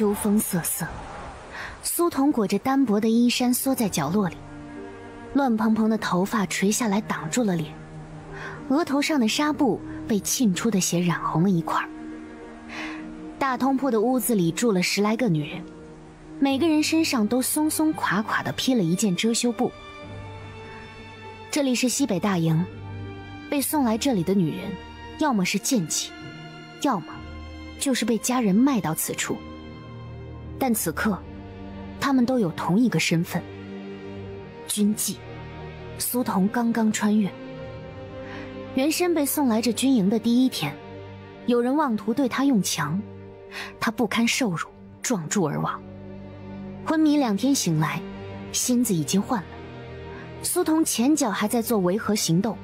秋风瑟瑟，苏童裹着单薄的衣衫缩在角落里，乱蓬蓬的头发垂下来挡住了脸，额头上的纱布被沁出的血染红了一块。大通铺的屋子里住了10来个女人，每个人身上都松松垮垮地披了一件遮羞布。这里是西北大营，被送来这里的女人，要么是贱妻，要么就是被家人卖到此处。但此刻，她们都有同一个身份——军妓。苏童刚刚穿越，原身被送来这军营的第1天，有人妄图对她用强，她不堪受辱，撞柱而亡。昏迷2天醒来，心子已经换了。苏童前脚还在做维和行动，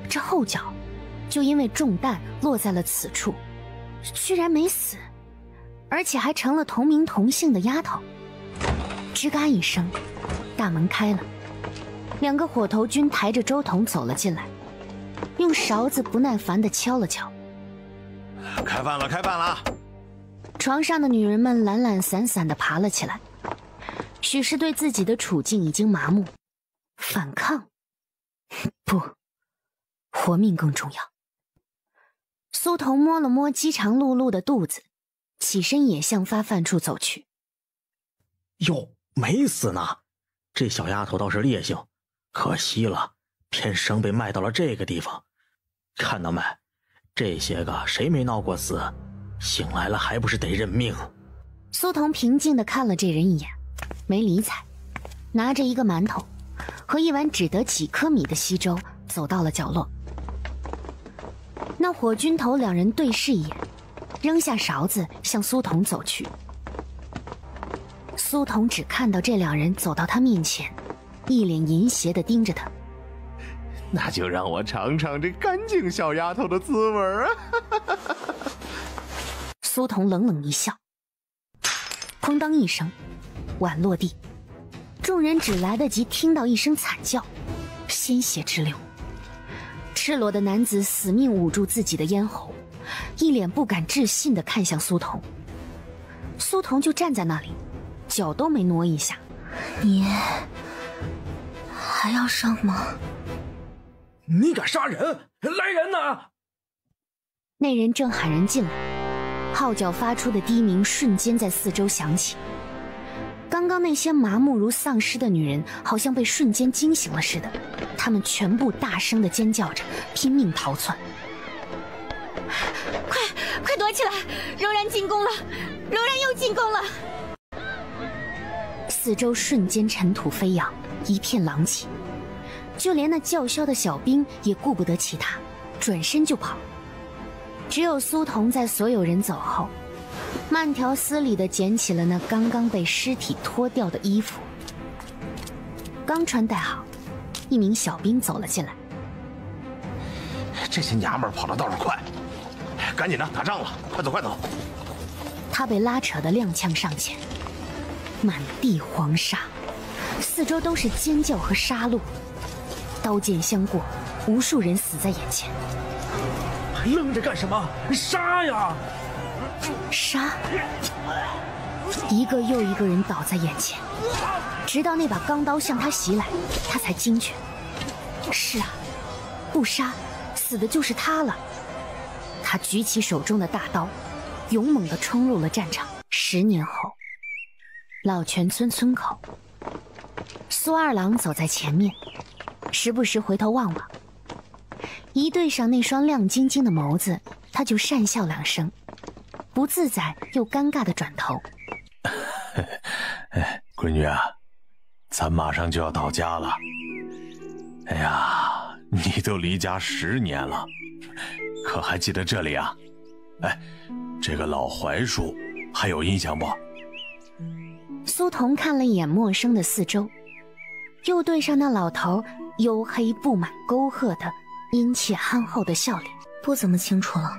这后脚就因为中弹落在了此处，居然没死，而且还成了同名同姓的丫头。吱嘎一声，大门开了，2个火头军抬着周筒走了进来，用勺子不耐烦地敲了敲。开饭了，开饭了！床上的女人们懒懒散散地爬了起来，许是对自己的处境已经麻木，反抗？不，活命更重要。苏童摸了摸饥肠辘辘的肚子，起身也向发饭处走去。哟，没死呢，这小丫头倒是烈性，可惜了，偏生被卖到了这个地方。看到没，这些个谁没闹过死，醒来了还不是得认命。苏童平静地看了这人一眼，没理睬，拿着一个馒头和一碗只得几颗米的稀粥走到了角落。那火军头2人对视一眼，扔下勺子向苏童走去。苏童只看到这2人走到他面前，一脸淫邪地盯着他。那就让我尝尝这干净小丫头的滋味啊！苏童冷冷一笑，哐当一声，碗落地，众人只来得及听到一声惨叫，鲜血直流。赤裸的男子死命捂住自己的咽喉，一脸不敢置信地看向苏童。苏童就站在那里，脚都没挪一下。你还要上吗？你敢杀人？来人呐！那人正喊人进来，号角发出的低鸣瞬间在四周响起。刚刚那些麻木如丧尸的女人好像被瞬间惊醒了似的，她们全部大声地尖叫着，拼命逃窜。快躲起来！柔然进攻了，柔然又进攻了！四周瞬间尘土飞扬，一片狼藉。就连那叫嚣的小兵也顾不得其他，转身就跑。只有苏童在所有人走后，慢条斯理地捡起了那刚刚被尸体脱掉的衣服。刚穿戴好，一名小兵走了进来。这些娘们儿跑得倒是快，赶紧的，打仗了，快走快走！他被拉扯得踉跄上前，满地黄沙，四周都是尖叫和杀戮，刀剑相过，无数人死在眼前。还愣着干什么？杀呀！杀！一个又一个人倒在眼前，直到那把钢刀向他袭来，他才惊觉。是啊，不杀，死的就是他了。他举起手中的大刀，勇猛地冲入了战场。10年后，老泉村村口，苏二郎走在前面，时不时回头望望，一对上那双亮晶晶的眸子，他就讪笑2声，不自在又尴尬地转头。闺女啊，咱马上就要到家了。哎呀，你都离家10年了，可还记得这里啊？哎，这个老槐树还有印象不？苏童看了一眼陌生的四周，又对上那老头黝黑布满沟壑的殷切憨厚的笑脸，不怎么清楚了。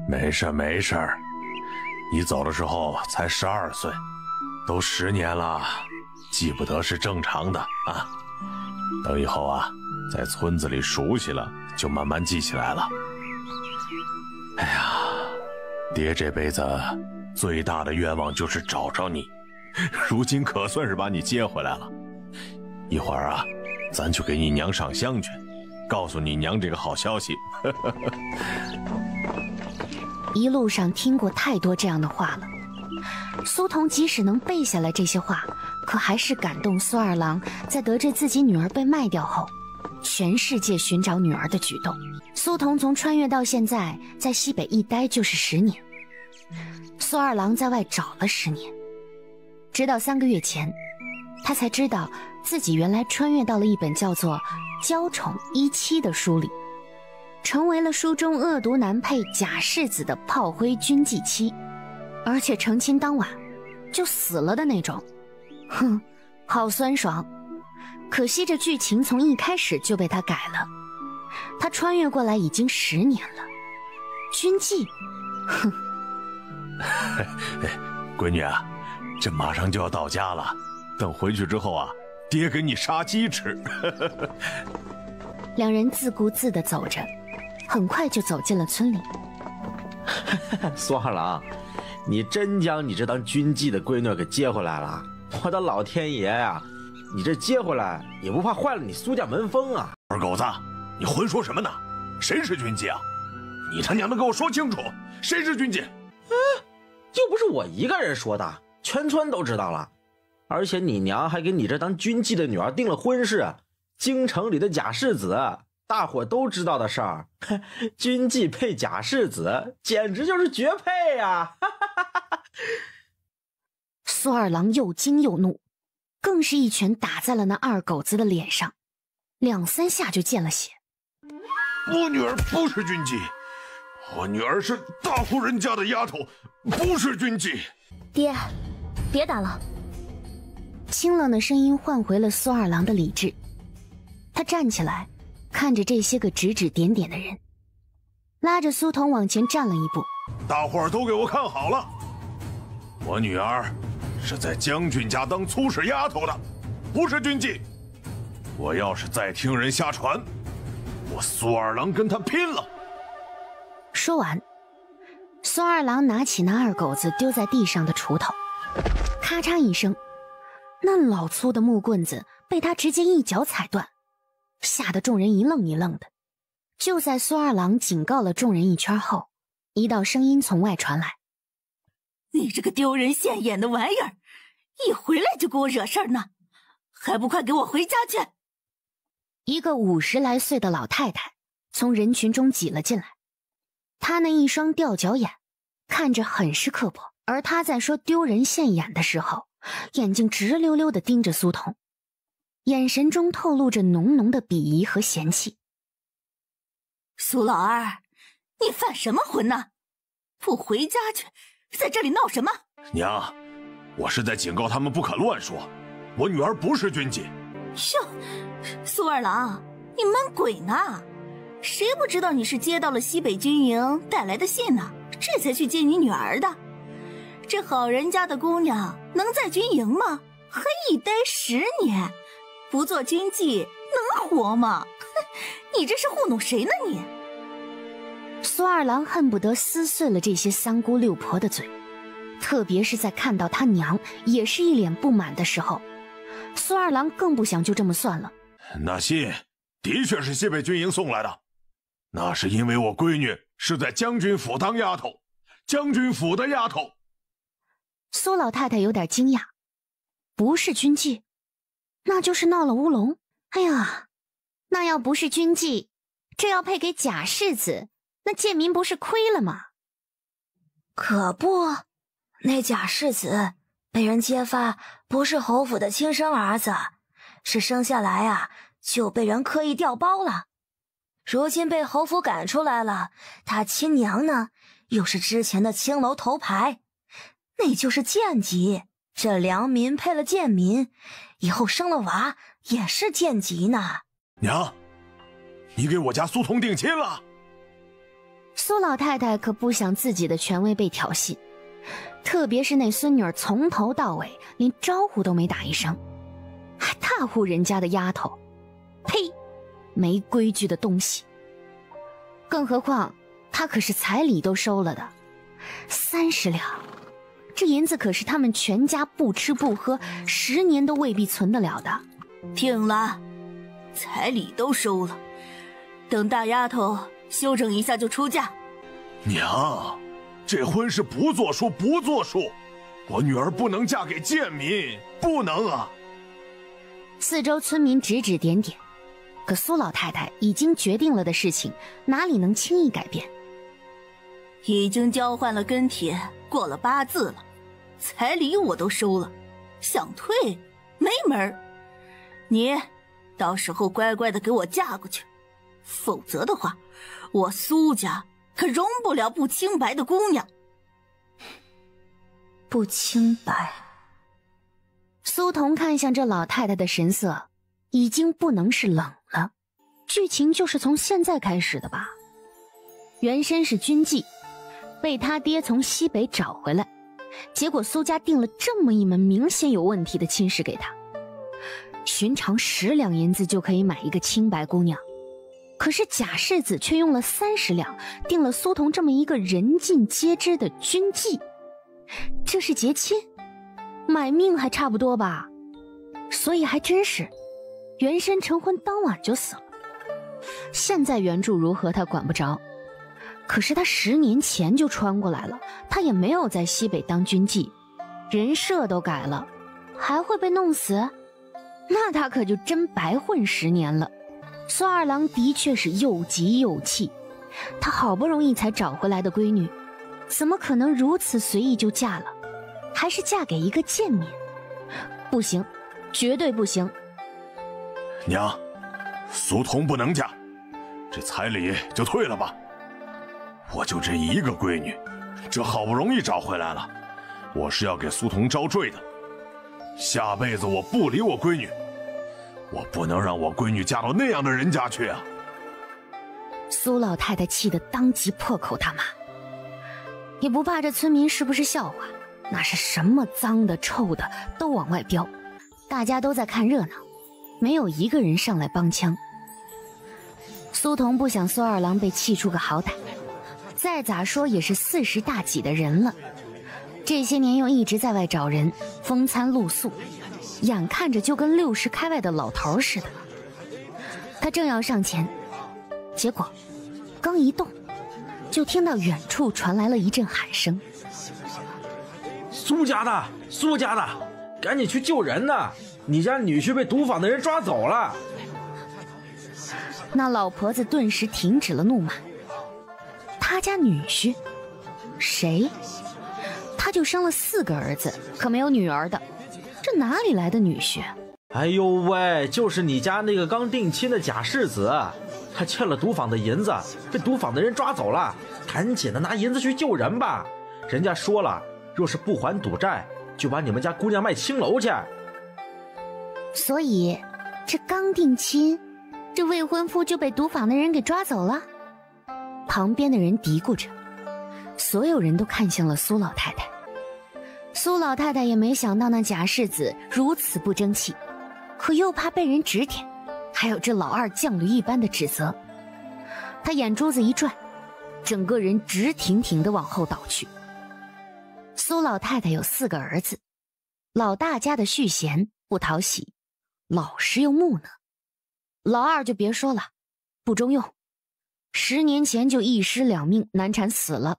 没事没事，你走的时候才12岁，都10年了，记不得是正常的啊。等以后啊，在村子里熟悉了，就慢慢记起来了。哎呀，爹这辈子最大的愿望就是找着你，如今可算是把你接回来了。一会儿啊，咱去给你娘上香去，告诉你娘这个好消息。一路上听过太多这样的话了，苏童即使能背下来这些话，可还是感动苏二郎在得知自己女儿被卖掉后，全世界寻找女儿的举动。苏童从穿越到现在，在西北一待就是10年，苏二郎在外找了10年，直到3个月前，他才知道自己原来穿越到了一本叫做《娇宠一妻》的书里，成为了书中恶毒男配贾世子的炮灰军妓妻，而且成亲当晚就死了的那种。哼，好酸爽。可惜这剧情从一开始就被他改了。他穿越过来已经10年了，军妓，哼。闺女啊，这马上就要到家了，等回去之后啊，爹给你杀鸡吃。两人自顾自地走着，很快就走进了村里。苏二郎，你真将你这当军妓的闺女给接回来了！我的老天爷呀，你这接回来也不怕坏了你苏家门风啊！二狗子，你混说什么呢？谁是军妓啊？你他娘的给我说清楚，谁是军妓？又不是我一个人说的，全村都知道了。而且你娘还给你这当军妓的女儿订了婚事，京城里的贾世子，大伙都知道的事儿。军妓配贾世子，简直就是绝配呀！苏二郎又惊又怒，更是一拳打在了那二狗子的脸上，2、3下就见了血。我女儿不是军妓，我女儿是大户人家的丫头，不是军妓。爹，别打了。清冷的声音唤回了苏二郎的理智。他站起来，看着这些个指指点点的人，拉着苏童往前站了一步。大伙儿都给我看好了，我女儿是在将军家当粗使丫头的，不是军妓。我要是再听人瞎传，我苏二郎跟他拼了！说完，苏二郎拿起那二狗子丢在地上的锄头，咔嚓一声，那老粗的木棍子被他直接一脚踩断，吓得众人一愣一愣的。就在苏二郎警告了众人一圈后，一道声音从外传来：“你这个丢人现眼的玩意儿，一回来就给我惹事儿呢，还不快给我回家去！”一个50来岁的老太太从人群中挤了进来，她那一双吊脚眼看着很是刻薄，而她在说丢人现眼的时候，眼睛直溜溜地盯着苏童，眼神中透露着浓浓的鄙夷和嫌弃。苏老二，你犯什么浑呢？不回家去，在这里闹什么？娘，我是在警告他们不可乱说，我女儿不是军妓。哟，苏二郎，你闷鬼呢？谁不知道你是接到了西北军营带来的信呢，这才去接你女儿的。这好人家的姑娘能在军营吗？还一待10年，不做军妓能活吗？你这是糊弄谁呢你？苏二郎恨不得撕碎了这些三姑六婆的嘴，特别是在看到他娘也是一脸不满的时候，苏二郎更不想就这么算了。那信的确是西北军营送来的，那是因为我闺女是在将军府当丫头，将军府的丫头。苏老太太有点惊讶，不是军妓，那就是闹了乌龙。哎呀，那要不是军妓，这要配给贾世子，那贱民不是亏了吗？可不，那贾世子被人揭发不是侯府的亲生儿子，是生下来啊就被人刻意调包了，如今被侯府赶出来了，他亲娘呢又是之前的青楼头牌，那就是贱籍。这良民配了贱民，以后生了娃也是贱籍呢。娘，你给我家苏童定亲了？苏老太太可不想自己的权威被挑衅，特别是那孙女儿从头到尾连招呼都没打一声，还大户人家的丫头，呸，没规矩的东西。更何况她可是彩礼都收了的，30两，这银子可是他们全家不吃不喝10年都未必存得了的。听了，彩礼都收了，等大丫头休整一下就出嫁。娘，这婚事不作数，不作数，我女儿不能嫁给贱民，不能啊！四周村民指指点点，可苏老太太已经决定了的事情，哪里能轻易改变？已经交换了跟帖，过了8字了，彩礼我都收了，想退没门儿。你到时候乖乖的给我嫁过去，否则的话，我苏家可容不了不清白的姑娘。不清白。苏童看向这老太太的神色，已经不能是冷了。剧情就是从现在开始的吧？原身是军妓，被他爹从西北找回来，结果苏家定了这么一门明显有问题的亲事给他。寻常10两银子就可以买一个清白姑娘，可是贾世子却用了30两定了苏童这么一个人尽皆知的军妓。这是结亲？买命还差不多吧？所以还真是原身成婚当晚就死了。现在原著如何他管不着，可是他10年前就穿过来了，他也没有在西北当军妓，人设都改了，还会被弄死？那他可就真白混10年了。苏二郎的确是又急又气，他好不容易才找回来的闺女，怎么可能如此随意就嫁了？还是嫁给一个贱民？不行，绝对不行！娘，苏童不能嫁，这彩礼就退了吧。我就这一个闺女，这好不容易找回来了，我是要给苏童招赘的。下辈子我不理我闺女，我不能让我闺女嫁到那样的人家去啊！苏老太太气得当即破口大骂，也不怕这村民是不是笑话，那是什么脏的臭的都往外飙，大家都在看热闹，没有一个人上来帮腔。苏童不想苏二郎被气出个好歹，再咋说也是40大几的人了，这些年又一直在外找人，风餐露宿，眼看着就跟60开外的老头似的。他正要上前，结果刚一动，就听到远处传来了一阵喊声：“苏家的，苏家的，赶紧去救人呐！你家女婿被毒坊的人抓走了。”那老婆子顿时停止了怒骂。他家女婿？谁？他就生了4个儿子，可没有女儿的，这哪里来的女婿？哎呦喂，就是你家那个刚定亲的贾世子，他欠了毒坊的银子，被毒坊的人抓走了，赶紧的拿银子去救人吧。人家说了，若是不还赌债，就把你们家姑娘卖青楼去。所以这刚定亲，这未婚夫就被毒坊的人给抓走了。旁边的人嘀咕着，所有人都看向了苏老太太。苏老太太也没想到那贾世子如此不争气，可又怕被人指点，还有这老二犟驴一般的指责，她眼珠子一转，整个人直挺挺地往后倒去。苏老太太有4个儿子，老大家的续弦不讨喜，老实又木讷，老二就别说了，不中用，10年前就1尸2命，难产死了。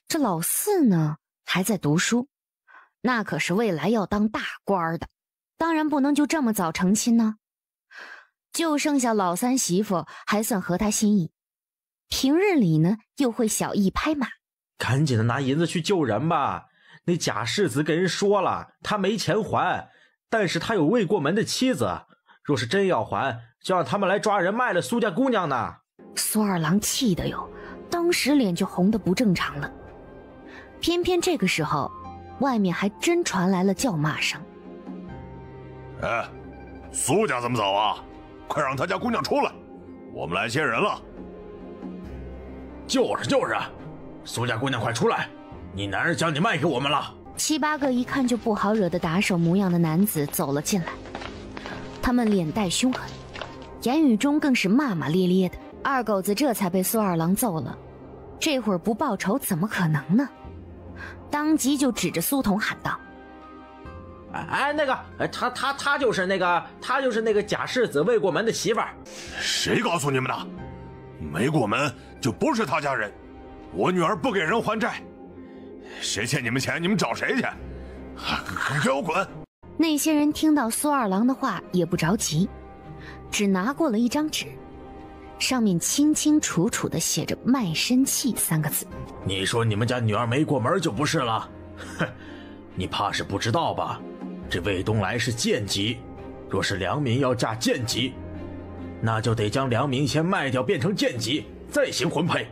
这老4呢，还在读书，那可是未来要当大官的，当然不能就这么早成亲呢。就剩下老3媳妇还算合他心意，平日里呢又会小意拍马。赶紧的拿银子去救人吧。那贾世子给人说了，他没钱还，但是他有未过门的妻子，若是真要还，就让他们来抓人卖了苏家姑娘呢。苏二郎气得哟，当时脸就红得不正常了。偏偏这个时候，外面还真传来了叫骂声：“哎，苏家怎么走啊？快让他家姑娘出来，我们来接人了。”就是，苏家姑娘快出来，你男人将你卖给我们了。7、8个一看就不好惹的打手模样的男子走了进来，他们脸带凶狠，言语中更是骂骂咧咧的。二狗子这才被苏二郎揍了，这会儿不报仇怎么可能呢？当即就指着苏童喊道：“哎，那个，他就是那个贾世子未过门的媳妇儿。”谁告诉你们的？没过门就不是他家人。我女儿不给人还债，谁欠你们钱，你们找谁去？给我滚！那些人听到苏二郎的话也不着急，只拿过了一张纸，上面清清楚楚地写着卖身契3个字。你说你们家女儿没过门就不是了？哼，你怕是不知道吧？这魏东来是贱籍，若是良民要嫁贱籍，那就得将良民先卖掉变成贱籍，再行婚配。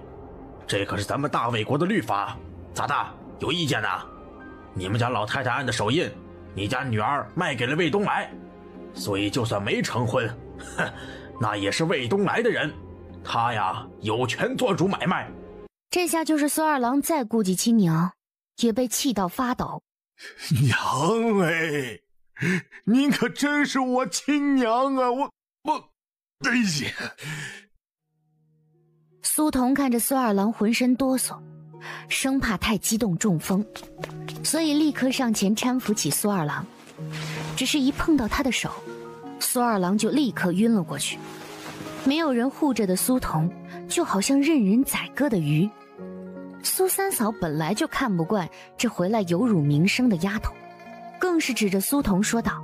这可是咱们大魏国的律法，咋的？有意见呐？你们家老太太按的手印，你家女儿卖给了魏东来，所以就算没成婚，哼，那也是魏东来的人，他呀有权做主买卖。这下就是苏二郎再顾及亲娘，也被气到发抖。娘哎，您可真是我亲娘啊！我，哎呀！苏童看着苏二郎浑身哆嗦，生怕太激动中风，所以立刻上前搀扶起苏二郎。只是一碰到他的手，苏二郎就立刻晕了过去。没有人护着的苏童，就好像任人宰割的鱼。苏三嫂本来就看不惯这回来有辱名声的丫头，更是指着苏童说道：“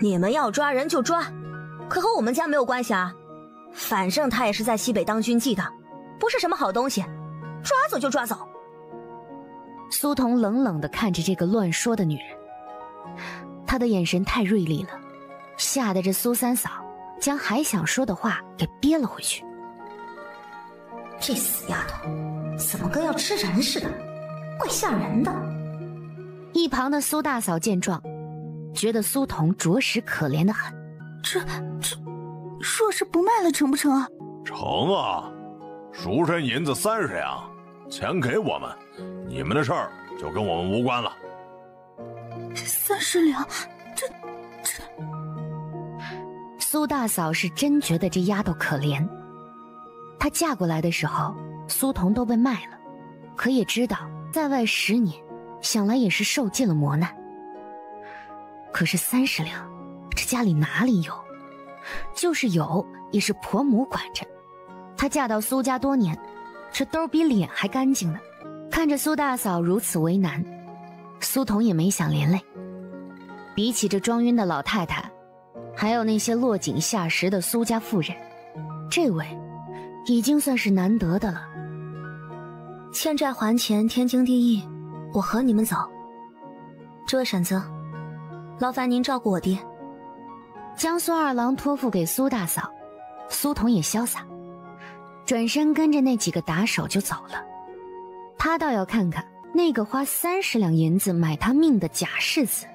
你们要抓人就抓，可和我们家没有关系啊！反正他也是在西北当军妓的，不是什么好东西，抓走就抓走。”苏童冷冷地看着这个乱说的女人，她的眼神太锐利了，吓得这苏三嫂将还想说的话给憋了回去。这死丫头怎么跟要吃人似的，怪吓人的。一旁的苏大嫂见状，觉得苏童着实可怜得很。这说是不卖了成不成啊？成啊，赎身银子30两，钱给我们，你们的事儿就跟我们无关了。30两，这……苏大嫂是真觉得这丫头可怜。她嫁过来的时候，苏童都被卖了，可也知道在外10年，想来也是受尽了磨难。可是30两，这家里哪里有？就是有，也是婆母管着。她嫁到苏家多年，这兜比脸还干净呢。看着苏大嫂如此为难，苏童也没想连累。比起这装晕的老太太，还有那些落井下石的苏家妇人，这位已经算是难得的了。欠债还钱天经地义，我和你们走。这位婶子，劳烦您照顾我爹。将苏二郎托付给苏大嫂，苏童也潇洒，转身跟着那几个打手就走了。他倒要看看那个花30两银子买他命的贾世子，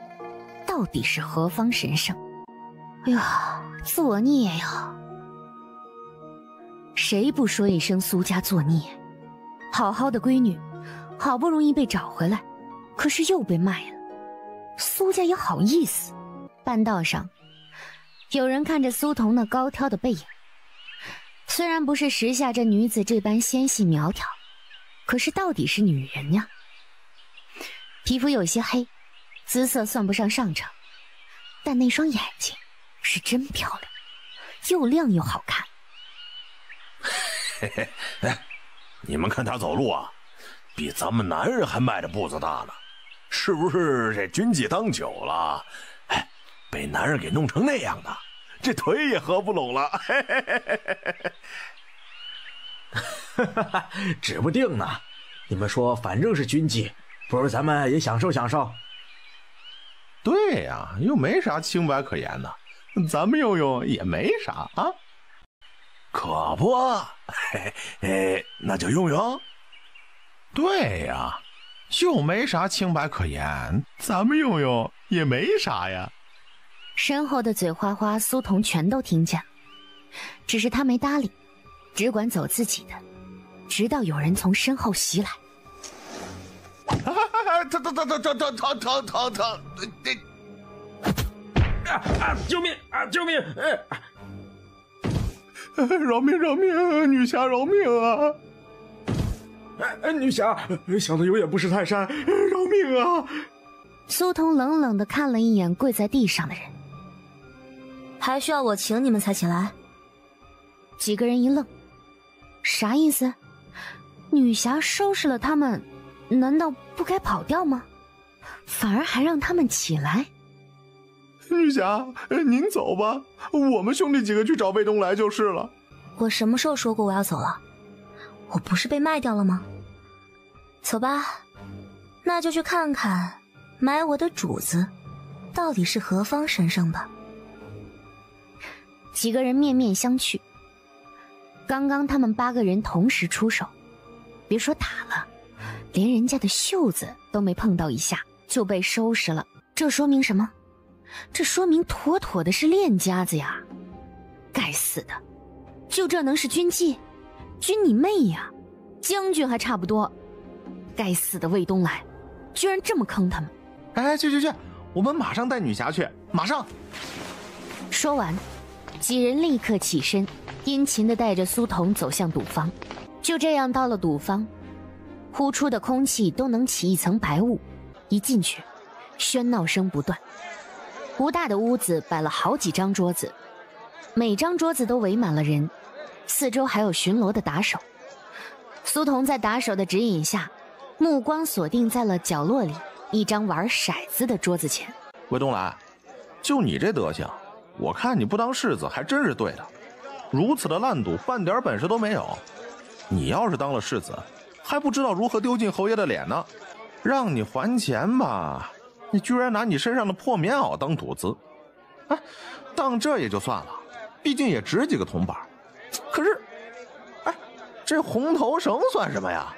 到底是何方神圣。哎呀，作孽呀！谁不说一声苏家作孽？好好的闺女，好不容易被找回来，可是又被卖了。苏家也好意思？半道上，有人看着苏童那高挑的背影，虽然不是时下这女子这般纤细苗条，可是到底是女人呀。皮肤有些黑，姿色算不上上乘，但那双眼睛是真漂亮，又亮又好看。嘿嘿，哎，你们看他走路啊，比咱们男人还迈着步子大呢，是不是这军妓当久了？哎，被男人给弄成那样的，这腿也合不拢了。嘿嘿嘿嘿，指不定呢。你们说，反正是军妓，不如咱们也享受享受。对呀，又没啥清白可言的，咱们用用也没啥啊。可不，嘿嘿，那就用用。对呀，又没啥清白可言，咱们用用也没啥呀。身后的嘴花花苏童全都听见了，只是他没搭理，只管走自己的，直到有人从身后袭来。疼！救命啊！救命！饶命！女侠饶命啊！女侠，小的有眼不识泰山，饶命啊！苏童冷冷地看了一眼跪在地上的人，还需要我请你们才起来？几个人一愣，啥意思？女侠收拾了他们，难道不该跑掉吗？反而还让他们起来？女侠，您走吧，我们兄弟几个去找魏东来就是了。我什么时候说过我要走了？我不是被卖掉了吗？走吧，那就去看看买我的主子到底是何方神圣吧。几个人面面相觑。刚刚他们8个人同时出手，别说打了，连人家的袖子都没碰到一下就被收拾了。这说明什么？这说明妥妥的是练家子呀！该死的，就这能是军纪？军你妹呀！将军还差不多。该死的魏东来，居然这么坑他们！哎，去，我们马上带女侠去，马上！说完，几人立刻起身，殷勤地带着苏童走向赌坊。就这样到了赌坊，呼出的空气都能起一层白雾，一进去，喧闹声不断。不大的屋子摆了好几张桌子，每张桌子都围满了人，四周还有巡逻的打手。苏童在打手的指引下，目光锁定在了角落里一张玩骰子的桌子前。魏东来，就你这德行，我看你不当世子还真是对的。如此的烂赌，半点本事都没有。你要是当了世子，还不知道如何丢尽侯爷的脸呢。让你还钱吧，你居然拿你身上的破棉袄当赌资。哎，当这也就算了，毕竟也值几个铜板。可是，哎，这红头绳算什么呀？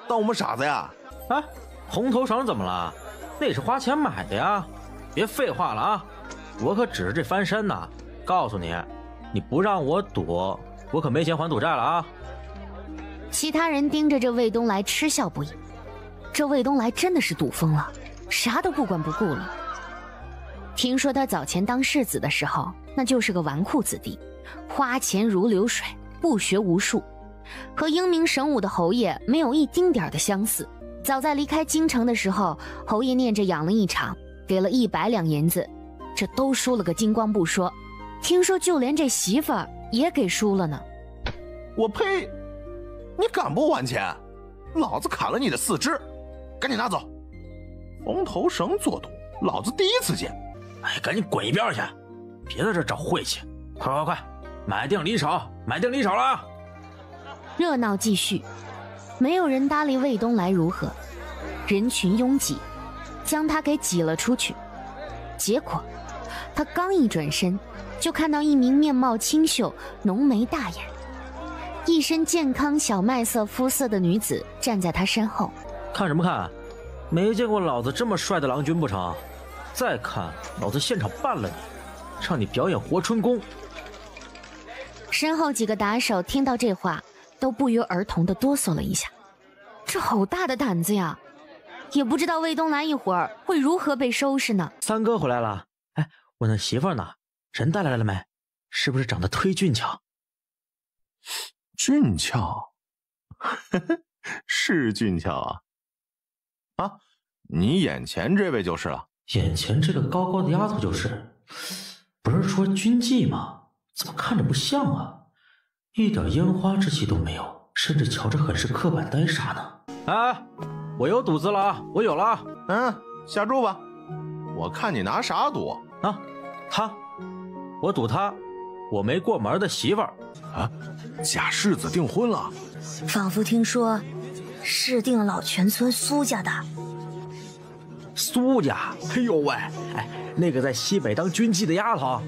当我们傻子呀？哎，红头绳怎么了？那是花钱买的呀！别废话了啊！我可指着这翻身呢，告诉你，你不让我赌，我可没钱还赌债了啊！其他人盯着这魏东来嗤笑不已。这魏东来真的是赌疯了，啥都不管不顾了。听说他早前当世子的时候，那就是个纨绔子弟，花钱如流水，不学无术，和英明神武的侯爷没有一丁点的相似。早在离开京城的时候，侯爷念着养了一场，给了100两银子，这都输了个精光不说，听说就连这媳妇儿也给输了呢。我呸！你敢不还钱？老子砍了你的4肢！赶紧拿走！红头绳做赌，老子第一次见。哎，赶紧滚一边去，别在这找晦气！快，买定离手，买定离手了！热闹继续，没有人搭理魏东来如何，人群拥挤，将他给挤了出去。结果他刚一转身，就看到一名面貌清秀、浓眉大眼、一身健康小麦色肤色的女子站在他身后。看什么看？没见过老子这么帅的郎君不成？再看，老子现场办了你，让你表演活春宫。身后几个打手听到这话，都不约而同地哆嗦了一下。这好大的胆子呀！也不知道魏东来一会儿会如何被收拾呢。三哥回来了，哎，我那媳妇儿呢？人带来了没？是不是长得忒俊俏？俊俏？是俊俏啊！啊，你眼前这位就是了。眼前这个高高的丫头就是，不是说军纪吗？怎么看着不像啊？一点烟花之气都没有，甚至瞧着很是刻板呆傻呢。哎，我有赌资了啊，我有了啊。下注吧，我看你拿啥赌啊？他，我赌他，我没过门的媳妇儿啊！假世子订婚了，仿佛听说是定了老全村苏家的。苏家？哎呦喂，哎，那个在西北当军妓的丫头。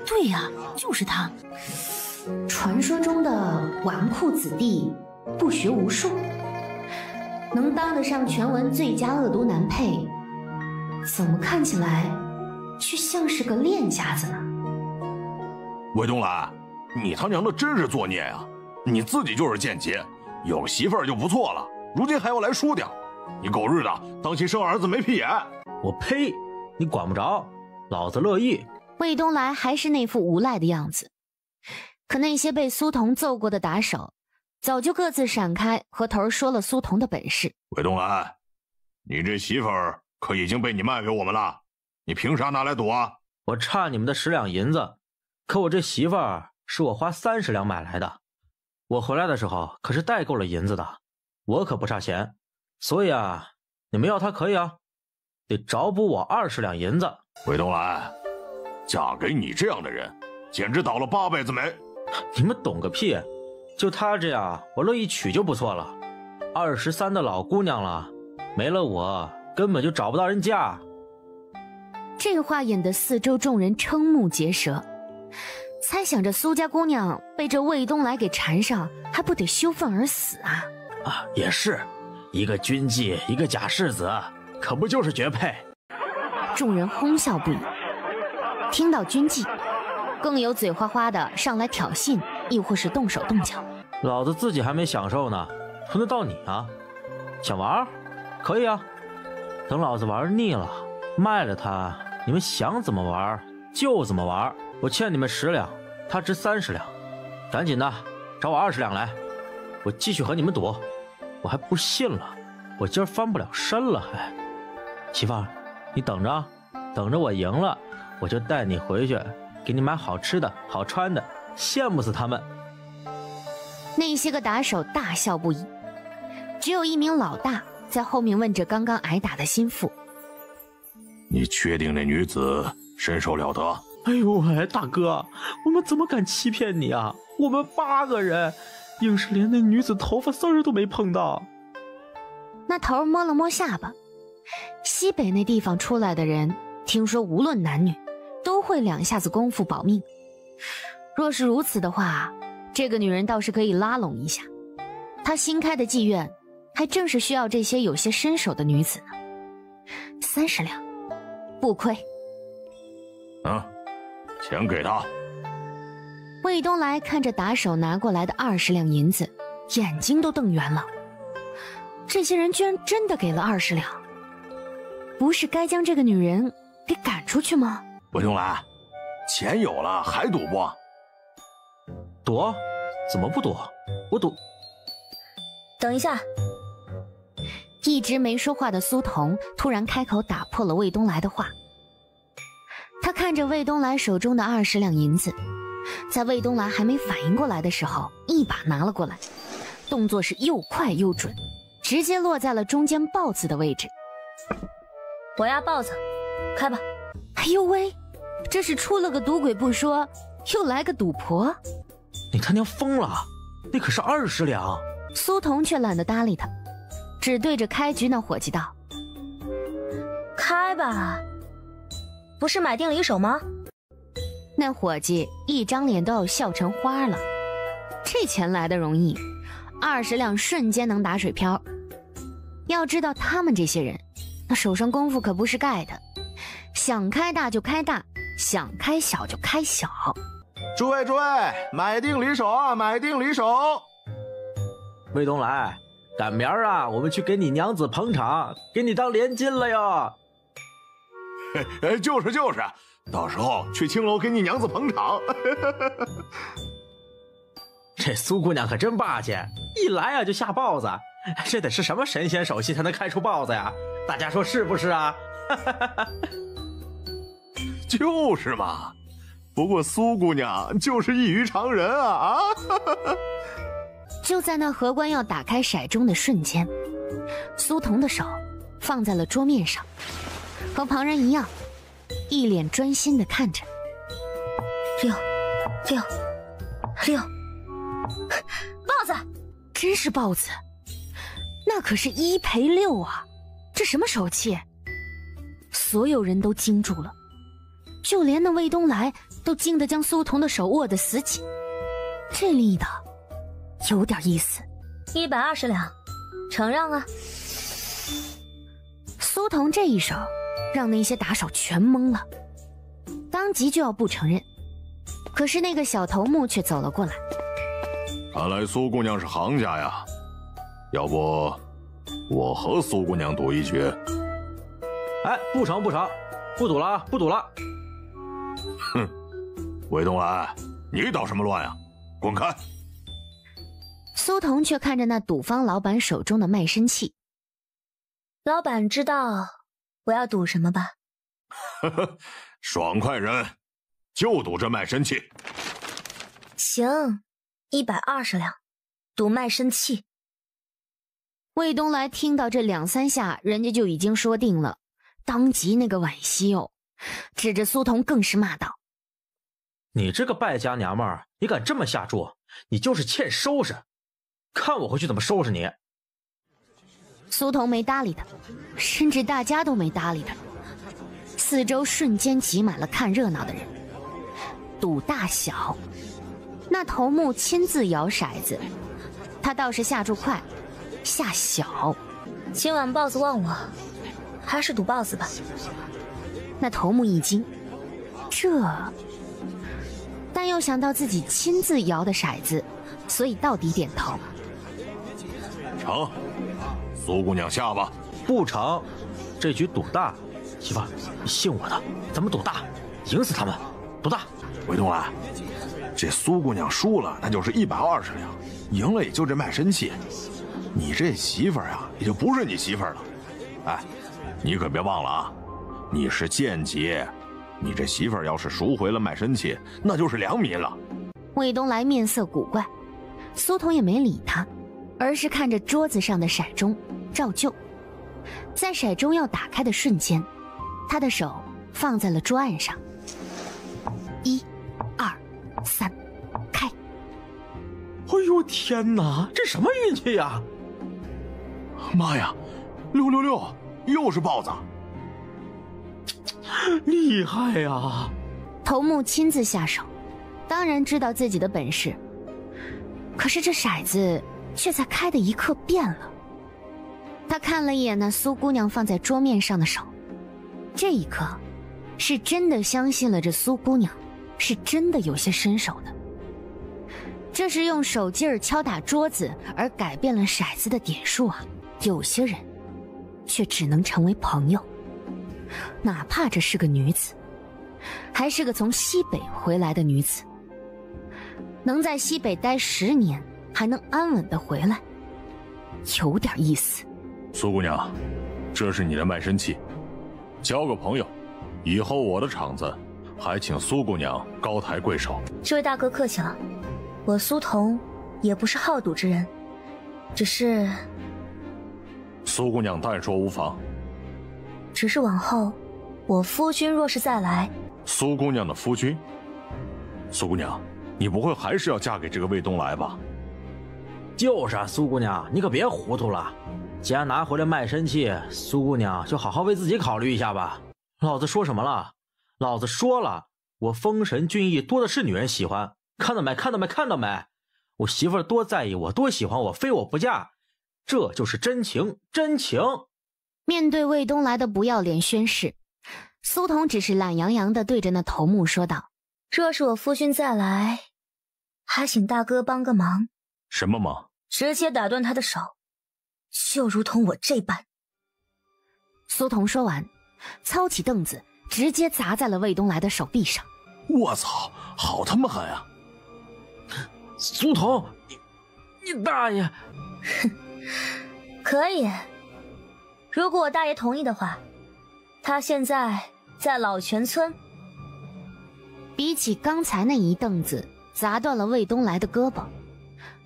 对呀，就是她。传说中的纨绔子弟，不学无术，能当得上全文最佳恶毒男配，怎么看起来却像是个练家子呢？魏东来，你他娘的真是作孽呀！你自己就是贱籍，有个媳妇儿就不错了，如今还要来输掉，你狗日的当亲生儿子没屁眼！我呸！你管不着，老子乐意。魏东来还是那副无赖的样子，可那些被苏童揍过的打手早就各自闪开，和头儿说了苏童的本事。韦东来，你这媳妇儿可已经被你卖给我们了，你凭啥拿来赌啊？我差你们的10两银子，可我这媳妇儿是我花30两买来的，我回来的时候可是带够了银子的，我可不差钱，所以啊，你们要她可以啊，得找补我20两银子。韦东来，嫁给你这样的人，简直倒了8辈子霉。你们懂个屁！就她这样，我乐意娶就不错了。23的老姑娘了，没了我根本就找不到人嫁。这话引得四周众人瞠目结舌，猜想着苏家姑娘被这魏东来给缠上，还不得羞愤而死啊！啊，也是，一个军妓，一个假世子，可不就是绝配？众人哄笑不已。听到军妓，更有嘴花花的上来挑衅，亦或是动手动脚。老子自己还没享受呢，轮得到你啊？想玩？可以啊，等老子玩腻了，卖了他，你们想怎么玩就怎么玩。我欠你们10两，他值30两，赶紧的找我20两来，我继续和你们赌。我还不信了，我今儿翻不了身了还。媳妇儿，你等着，等着我赢了，我就带你回去，给你买好吃的好穿的，羡慕死他们。那些个打手大笑不已，只有一名老大在后面问着刚刚挨打的心腹：你确定那女子身手了得？哎呦喂，大哥，我们怎么敢欺骗你啊？我们8个人，硬是连那女子头发丝儿都没碰到。那头摸了摸下巴，西北那地方出来的人，听说无论男女，都会2下子功夫保命。若是如此的话，这个女人倒是可以拉拢一下。她新开的妓院，还正是需要这些有些身手的女子呢。30两，不亏。钱给他。魏东来看着打手拿过来的20两银子，眼睛都瞪圆了。这些人居然真的给了20两，不是该将这个女人给赶出去吗？韦东来，钱有了还赌不？赌？怎么不赌？我赌。等一下。一直没说话的苏童突然开口打破了魏东来的话。他看着魏东来手中的20两银子，在魏东来还没反应过来的时候，一把拿了过来，动作是又快又准，直接落在了中间豹子的位置。我压豹子，开吧。哎呦喂，这是出了个赌鬼不说，又来个赌婆。你他娘疯了，那可是20两。苏童却懒得搭理他，只对着开局那伙计道：开吧，不是买定离手吗？那伙计一张脸都要笑成花了。这钱来的容易，20两瞬间能打水漂。要知道他们这些人，那手上功夫可不是盖的，想开大就开大，想开小就开小。诸位，买定离手啊，买定离手。魏东来，赶明儿啊，我们去给你娘子捧场，给你当连金了哟。就是，到时候去青楼给你娘子捧场。这苏姑娘可真霸气，一来啊就下豹子，这得是什么神仙手气才能开出豹子呀？大家说是不是啊？就是嘛，不过苏姑娘就是异于常人啊！就在那荷官要打开骰盅的瞬间，苏童的手放在了桌面上，和旁人一样，一脸专心地看着。六，豹子，真是豹子，那可是1赔6啊！这什么手气？所有人都惊住了，就连那魏东来都惊得将苏童的手握得死紧。这力道有点意思。120两，承让啊！苏童这一手让那些打手全懵了，当即就要不承认，可是那个小头目却走了过来。看来苏姑娘是行家呀，要不我和苏姑娘赌一局？哎，不成，不赌了啊，不赌了。哼，韦东来，你捣什么乱呀？滚开！苏童却看着那赌坊老板手中的卖身契。老板知道我要赌什么吧？呵呵，爽快人，就赌这卖身契。行，120两，赌卖身契。魏东来听到这2、3下，人家就已经说定了，当即那个惋惜哦，指着苏童更是骂道：“你这个败家娘们儿，你敢这么下注，你就是欠收拾，看我回去怎么收拾你。”苏童没搭理他，甚至大家都没搭理他，四周瞬间挤满了看热闹的人。赌大小，那头目亲自摇骰子，他倒是下注快，下小。今晚豹子忘我，还是赌豹子吧。那头目一惊，但又想到自己亲自摇的骰子，所以到底点头。成，苏姑娘下吧。不成，这局赌大。媳妇儿，你信我的，咱们赌大，赢死他们，赌大。魏东来，这苏姑娘输了，那就是120两；赢了也就这卖身契。你这媳妇儿啊，也就不是你媳妇儿了。哎，你可别忘了啊，你是贱籍，你这媳妇儿要是赎回了卖身契，那就是良民了。魏东来面色古怪，苏童也没理他，而是看着桌子上的骰盅，照旧。在骰盅要打开的瞬间，他的手放在了桌案上。1、2、3，开！哎呦天哪，这什么运气呀！妈呀，666，又是豹子！厉害呀！头目亲自下手，当然知道自己的本事，可是这骰子却在开的一刻变了。他看了一眼那苏姑娘放在桌面上的手，这一刻是真的相信了这苏姑娘是真的有些身手的。这是用手劲儿敲打桌子而改变了骰子的点数啊！有些人却只能成为朋友，哪怕这是个女子，还是个从西北回来的女子，能在西北待10年还能安稳的回来，有点意思。苏姑娘，这是你的卖身契，交个朋友，以后我的场子还请苏姑娘高抬贵手。这位大哥客气了，我苏童也不是好赌之人，只是苏姑娘但说无妨。往后我夫君若是再来，苏姑娘的夫君？苏姑娘，你不会还是要嫁给这个魏东来吧？就是啊，苏姑娘，你可别糊涂了。既然拿回来卖身契，苏姑娘就好好为自己考虑一下吧。老子说什么了？老子说了，我丰神俊逸多的是女人喜欢，看到没？看到没？看到没？我媳妇儿多在意我，多喜欢我，非我不嫁，这就是真情，真情。面对魏东来的不要脸宣誓，苏童只是懒洋洋地对着那头目说道：“若是我夫君再来，还请大哥帮个忙。”什么忙？直接打断他的手，就如同我这般。苏童说完，操起凳子，直接砸在了魏东来的手臂上。我操，好他妈狠啊！苏童，你大爷！哼，可以。如果我大爷同意的话，他现在在老泉村。比起刚才那一凳子砸断了魏东来的胳膊，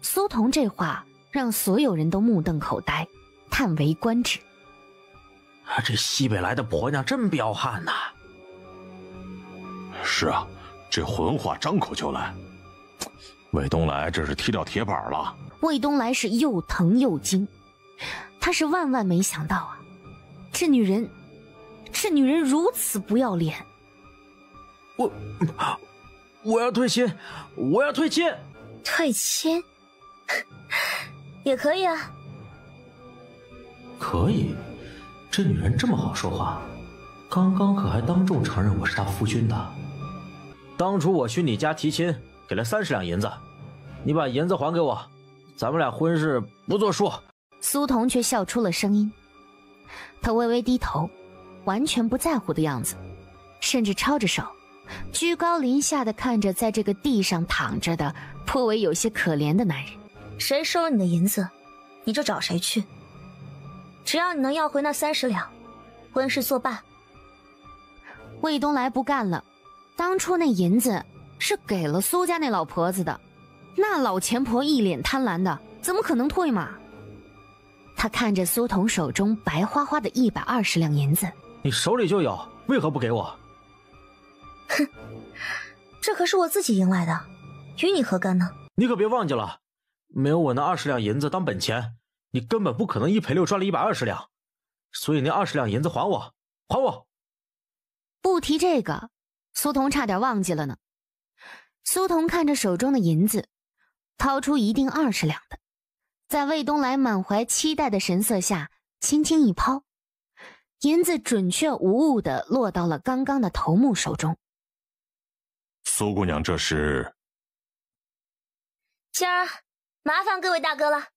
苏童这话让所有人都目瞪口呆，叹为观止。这西北来的婆娘真彪悍呐！是啊，这混话张口就来。魏东来这是踢掉铁板了。魏东来是又疼又惊，他是万万没想到啊，这女人如此不要脸。我要退亲，我要退亲。退亲也可以啊。可以？这女人这么好说话，刚刚可还当众承认我是她夫君的。当初我去你家提亲，给了30两银子，你把银子还给我，咱们俩婚事不作数。苏童却笑出了声音，他微微低头，完全不在乎的样子，甚至抄着手，居高临下的看着在这个地上躺着的颇为有些可怜的男人。谁收了你的银子，你就找谁去。只要你能要回那30两，婚事作罢。魏东来不干了，当初那银子是给了苏家那老婆子的，那老钱婆一脸贪婪的，怎么可能退嘛？他看着苏童手中白花花的120两银子，你手里就有，为何不给我？哼，这可是我自己赢来的，与你何干呢？你可别忘记了，没有我那20两银子当本钱，你根本不可能1赔6赚了120两，所以那20两银子还我，还我！不提这个，苏童差点忘记了呢。苏童看着手中的银子，掏出一锭20两的，在魏东来满怀期待的神色下，轻轻一抛，银子准确无误地落到了刚刚的头目手中。苏姑娘，这是？今儿麻烦各位大哥了，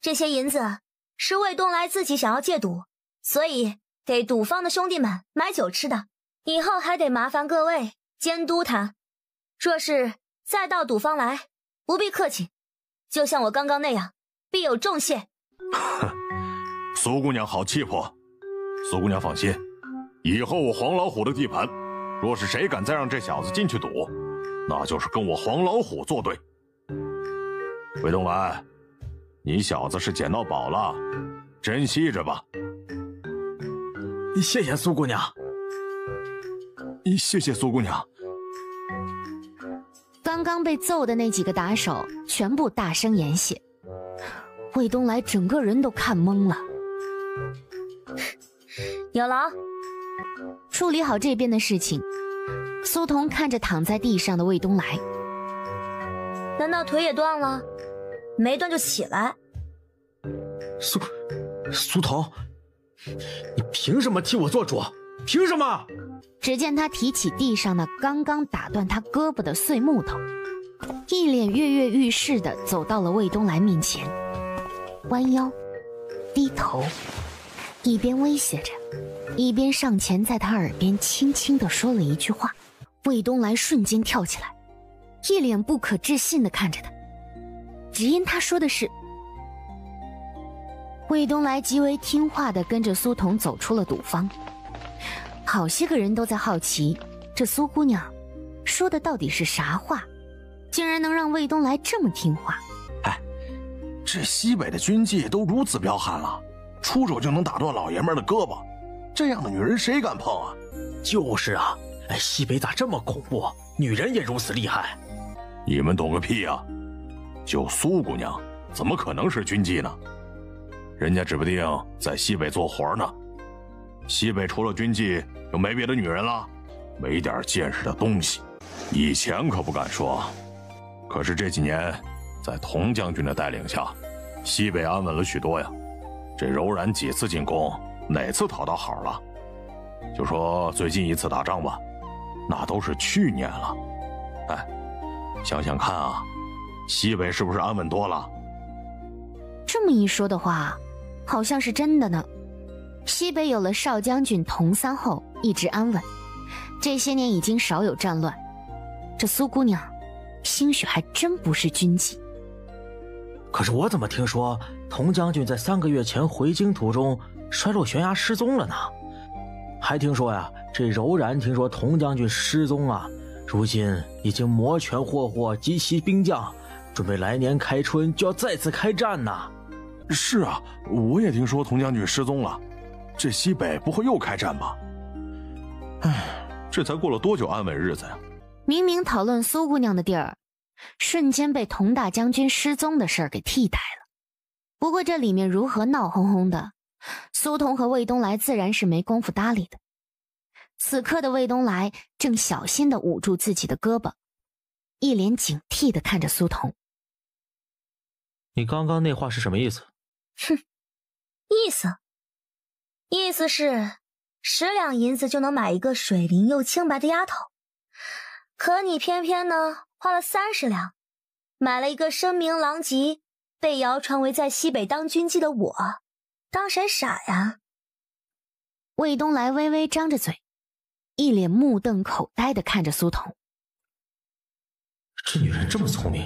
这些银子是魏东来自己想要戒赌，所以给赌坊的兄弟们买酒吃的，以后还得麻烦各位监督他。若是再到赌坊来，不必客气，就像我刚刚那样，必有重谢。苏姑娘好气魄，苏姑娘放心，以后我黄老虎的地盘，若是谁敢再让这小子进去赌，那就是跟我黄老虎作对。魏东来，你小子是捡到宝了，珍惜着吧。谢谢苏姑娘。谢谢苏姑娘。刚刚被揍的那几个打手全部大声言谢，魏东来整个人都看懵了。有劳。处理好这边的事情，苏童看着躺在地上的魏东来，难道腿也断了？没断就起来。苏童，你凭什么替我做主？凭什么？只见他提起地上那刚刚打断他胳膊的碎木头，一脸跃跃欲试地走到了魏东来面前，弯腰低头，一边威胁着，一边上前在他耳边轻轻地说了一句话。魏东来瞬间跳起来，一脸不可置信地看着他，只因他说的是。魏东来极为听话地跟着苏童走出了赌坊。好些个人都在好奇，这苏姑娘说的到底是啥话，竟然能让魏东来这么听话。这西北的军纪都如此彪悍了，出手就能打断老爷们的胳膊，这样的女人谁敢碰啊？就是啊，西北咋这么恐怖？女人也如此厉害？你们懂个屁啊！就苏姑娘，怎么可能是军纪呢？人家指不定在西北做活呢。西北除了军纪，又没别的女人了，没点见识的东西。以前可不敢说，可是这几年，在童将军的带领下，西北安稳了许多呀。这柔然几次进攻，哪次讨到好了？就说最近一次打仗吧，那都是去年了。想想看啊，西北是不是安稳多了？这么一说的话，好像是真的呢。西北有了少将军童三后，一直安稳，这些年已经少有战乱。这苏姑娘，兴许还真不是军纪。可是我怎么听说童将军在3个月前回京途中摔落悬崖失踪了呢？还听说呀，这柔然听说童将军失踪啊，如今已经摩拳霍霍，集齐兵将，准备来年开春就要再次开战呢。是啊，我也听说童将军失踪了，这西北不会又开战吧？这才过了多久安稳日子呀？明明讨论苏姑娘的地儿，瞬间被童大将军失踪的事儿给替代了。不过这里面如何闹哄哄的，苏童和魏东来自然是没工夫搭理的。此刻的魏东来正小心地捂住自己的胳膊，一脸警惕地看着苏童。你刚刚那话是什么意思？哼，意思是10两银子就能买一个水灵又清白的丫头，可你偏偏呢花了30两，买了一个声名狼藉、被谣传为在西北当军纪的我，当谁傻呀？魏东来微微张着嘴，一脸目瞪口呆地看着苏童。这女人这么聪明？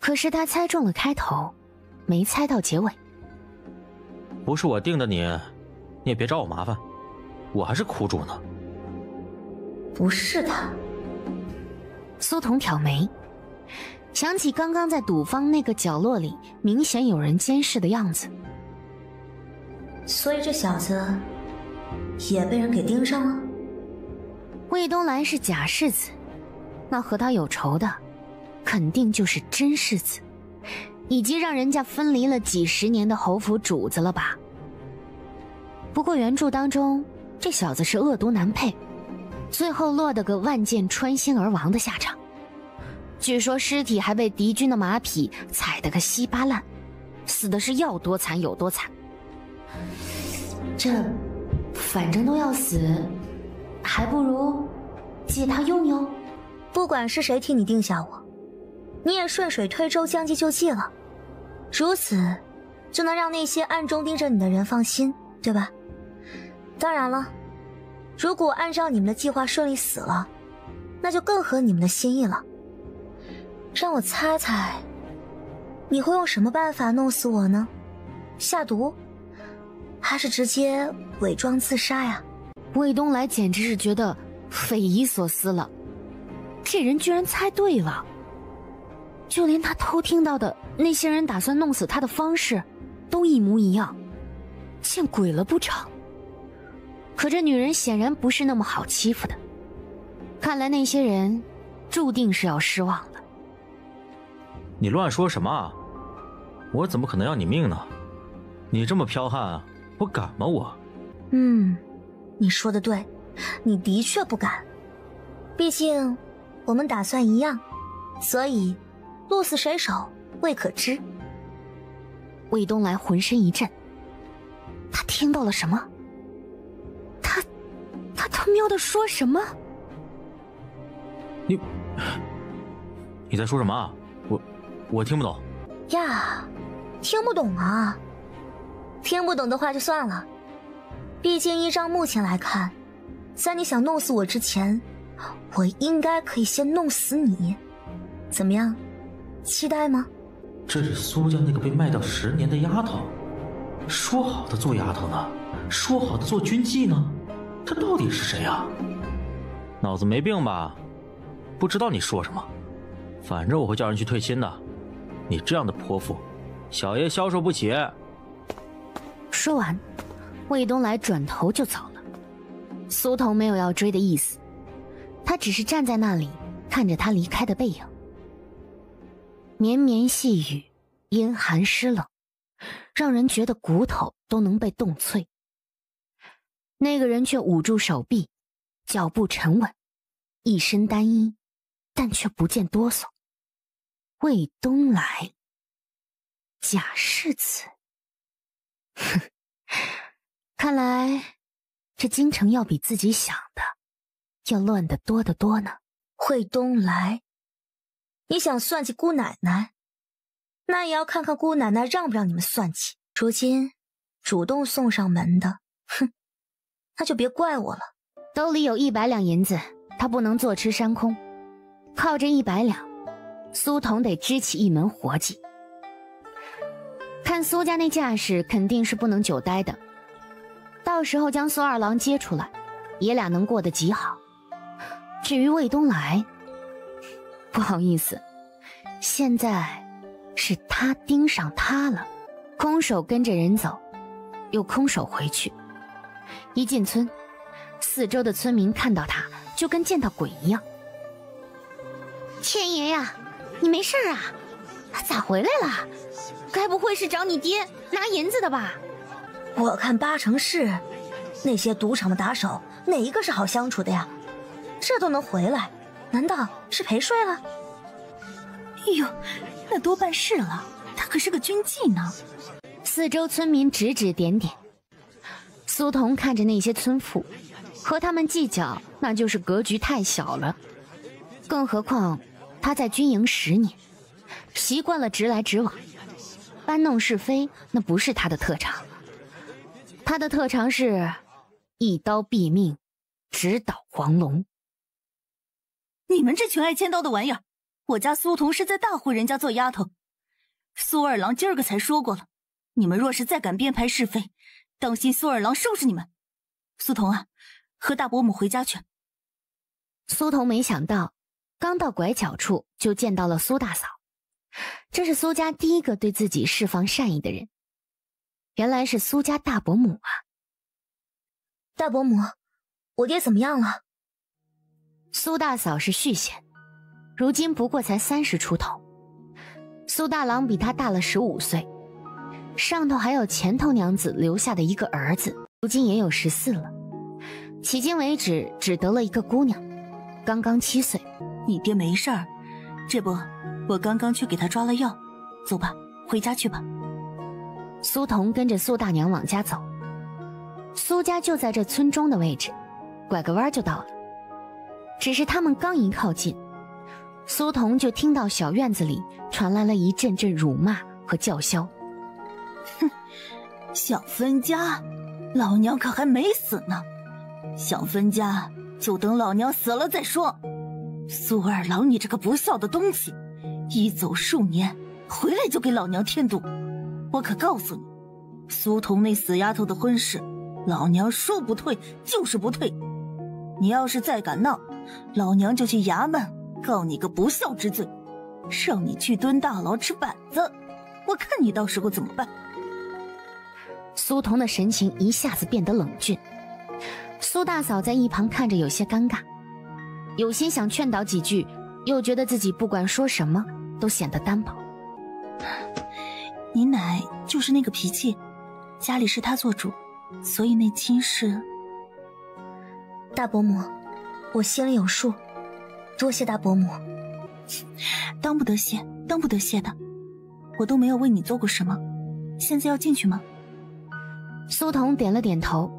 可是他猜中了开头，没猜到结尾。不是我定的你也别找我麻烦，我还是苦主呢。不是他。苏童挑眉，想起刚刚在赌坊那个角落里明显有人监视的样子。所以这小子也被人给盯上了。魏东来是假世子，那和他有仇的肯定就是真世子，以及让人家分离了几十年的侯府主子了吧。不过原著当中这小子是恶毒难配，最后落得个万箭穿心而亡的下场，据说尸体还被敌军的马匹踩得个稀巴烂，死的是要多惨有多惨。这反正都要死，还不如借他用用。不管是谁替你定下我，你也顺水推舟将计就计了，如此就能让那些暗中盯着你的人放心，对吧？当然了，如果按照你们的计划顺利死了，那就更合你们的心意了。让我猜猜，你会用什么办法弄死我呢？下毒，还是直接伪装自杀呀？魏东来简直是觉得匪夷所思了，这人居然猜对了，就连他偷听到的那些人打算弄死他的方式都一模一样，见鬼了不成？可这女人显然不是那么好欺负的，看来那些人注定是要失望了。你乱说什么啊？我怎么可能要你命呢？你这么剽悍，我敢吗我？你说的对，你的确不敢。毕竟我们打算一样，所以鹿死谁手未可知。魏东来浑身一震，他听到了什么？他喵的说什么？你在说什么啊？我听不懂。呀，听不懂啊？听不懂的话就算了，毕竟依照目前来看，在你想弄死我之前，我应该可以先弄死你。怎么样，期待吗？这是苏家那个被卖掉10年的丫头，说好的做丫头呢？说好的做军妓呢？她到底是谁啊？脑子没病吧？不知道你说什么，反正我会叫人去退亲的。你这样的泼妇，小爷消受不起。说完，魏东来转头就走了。苏童没有要追的意思，他只是站在那里看着他离开的背影。绵绵细雨，阴寒湿冷，让人觉得骨头都能被冻碎。那个人却捂住手臂，脚步沉稳，一身单衣，但却不见哆嗦。魏东来，假世子。哼，看来这京城要比自己想的要乱得多得多呢。魏东来，你想算计姑奶奶，那也要看看姑奶奶让不让你们算计。如今主动送上门的，哼，那就别怪我了。兜里有100两银子，他不能坐吃山空，靠着100两，苏童得支起一门活计。看苏家那架势，肯定是不能久待的，到时候将苏二郎接出来，爷俩能过得极好。至于魏东来，不好意思，现在是他盯上他了，空手跟着人走，又空手回去。一进村，四周的村民看到他就跟见到鬼一样。千爷呀，你没事啊？咋回来了？该不会是找你爹拿银子的吧？我看8成是。那些赌场的打手哪一个是好相处的呀？这都能回来，难道是陪睡了？哎呦，那多半是了，他可是个军妓呢。四周村民指指点点，苏童看着那些村妇，和他们计较那就是格局太小了。更何况他在军营10年，习惯了直来直往，搬弄是非那不是他的特长。他的特长是一刀毙命，直捣黄龙。你们这群爱签刀的玩意儿，我家苏童是在大户人家做丫头。苏二郎今儿个才说过了，你们若是再敢编排是非，当心苏二郎收拾你们。苏童啊，和大伯母回家去。苏童没想到，刚到拐角处就见到了苏大嫂，这是苏家第一个对自己释放善意的人。原来是苏家大伯母啊！大伯母，我爹怎么样了？苏大嫂是续弦，如今不过才30出头。苏大郎比他大了15岁，上头还有前头娘子留下的一个儿子，如今也有14了。迄今为止只得了一个姑娘，刚刚7岁。你爹没事儿，这不，我刚刚去给他抓了药。走吧，回家去吧。苏童跟着苏大娘往家走，苏家就在这村中的位置，拐个弯就到了。只是他们刚一靠近，苏童就听到小院子里传来了一阵阵辱骂和叫嚣。哼，想分家，老娘可还没死呢。想分家，就等老娘死了再说。苏二郎，你这个不孝的东西，一走数年，回来就给老娘添堵。我可告诉你，苏童那死丫头的婚事，老娘说不退就是不退。你要是再敢闹，老娘就去衙门告你个不孝之罪，让你去蹲大牢吃板子，我看你到时候怎么办。苏童的神情一下子变得冷峻，苏大嫂在一旁看着有些尴尬，有心想劝导几句，又觉得自己不管说什么都显得单薄。你奶就是那个脾气，家里是她做主，所以那亲事……大伯母，我心里有数，多谢大伯母。当不得谢，当不得谢的，我都没有为你做过什么，现在要进去吗？苏童点了点头，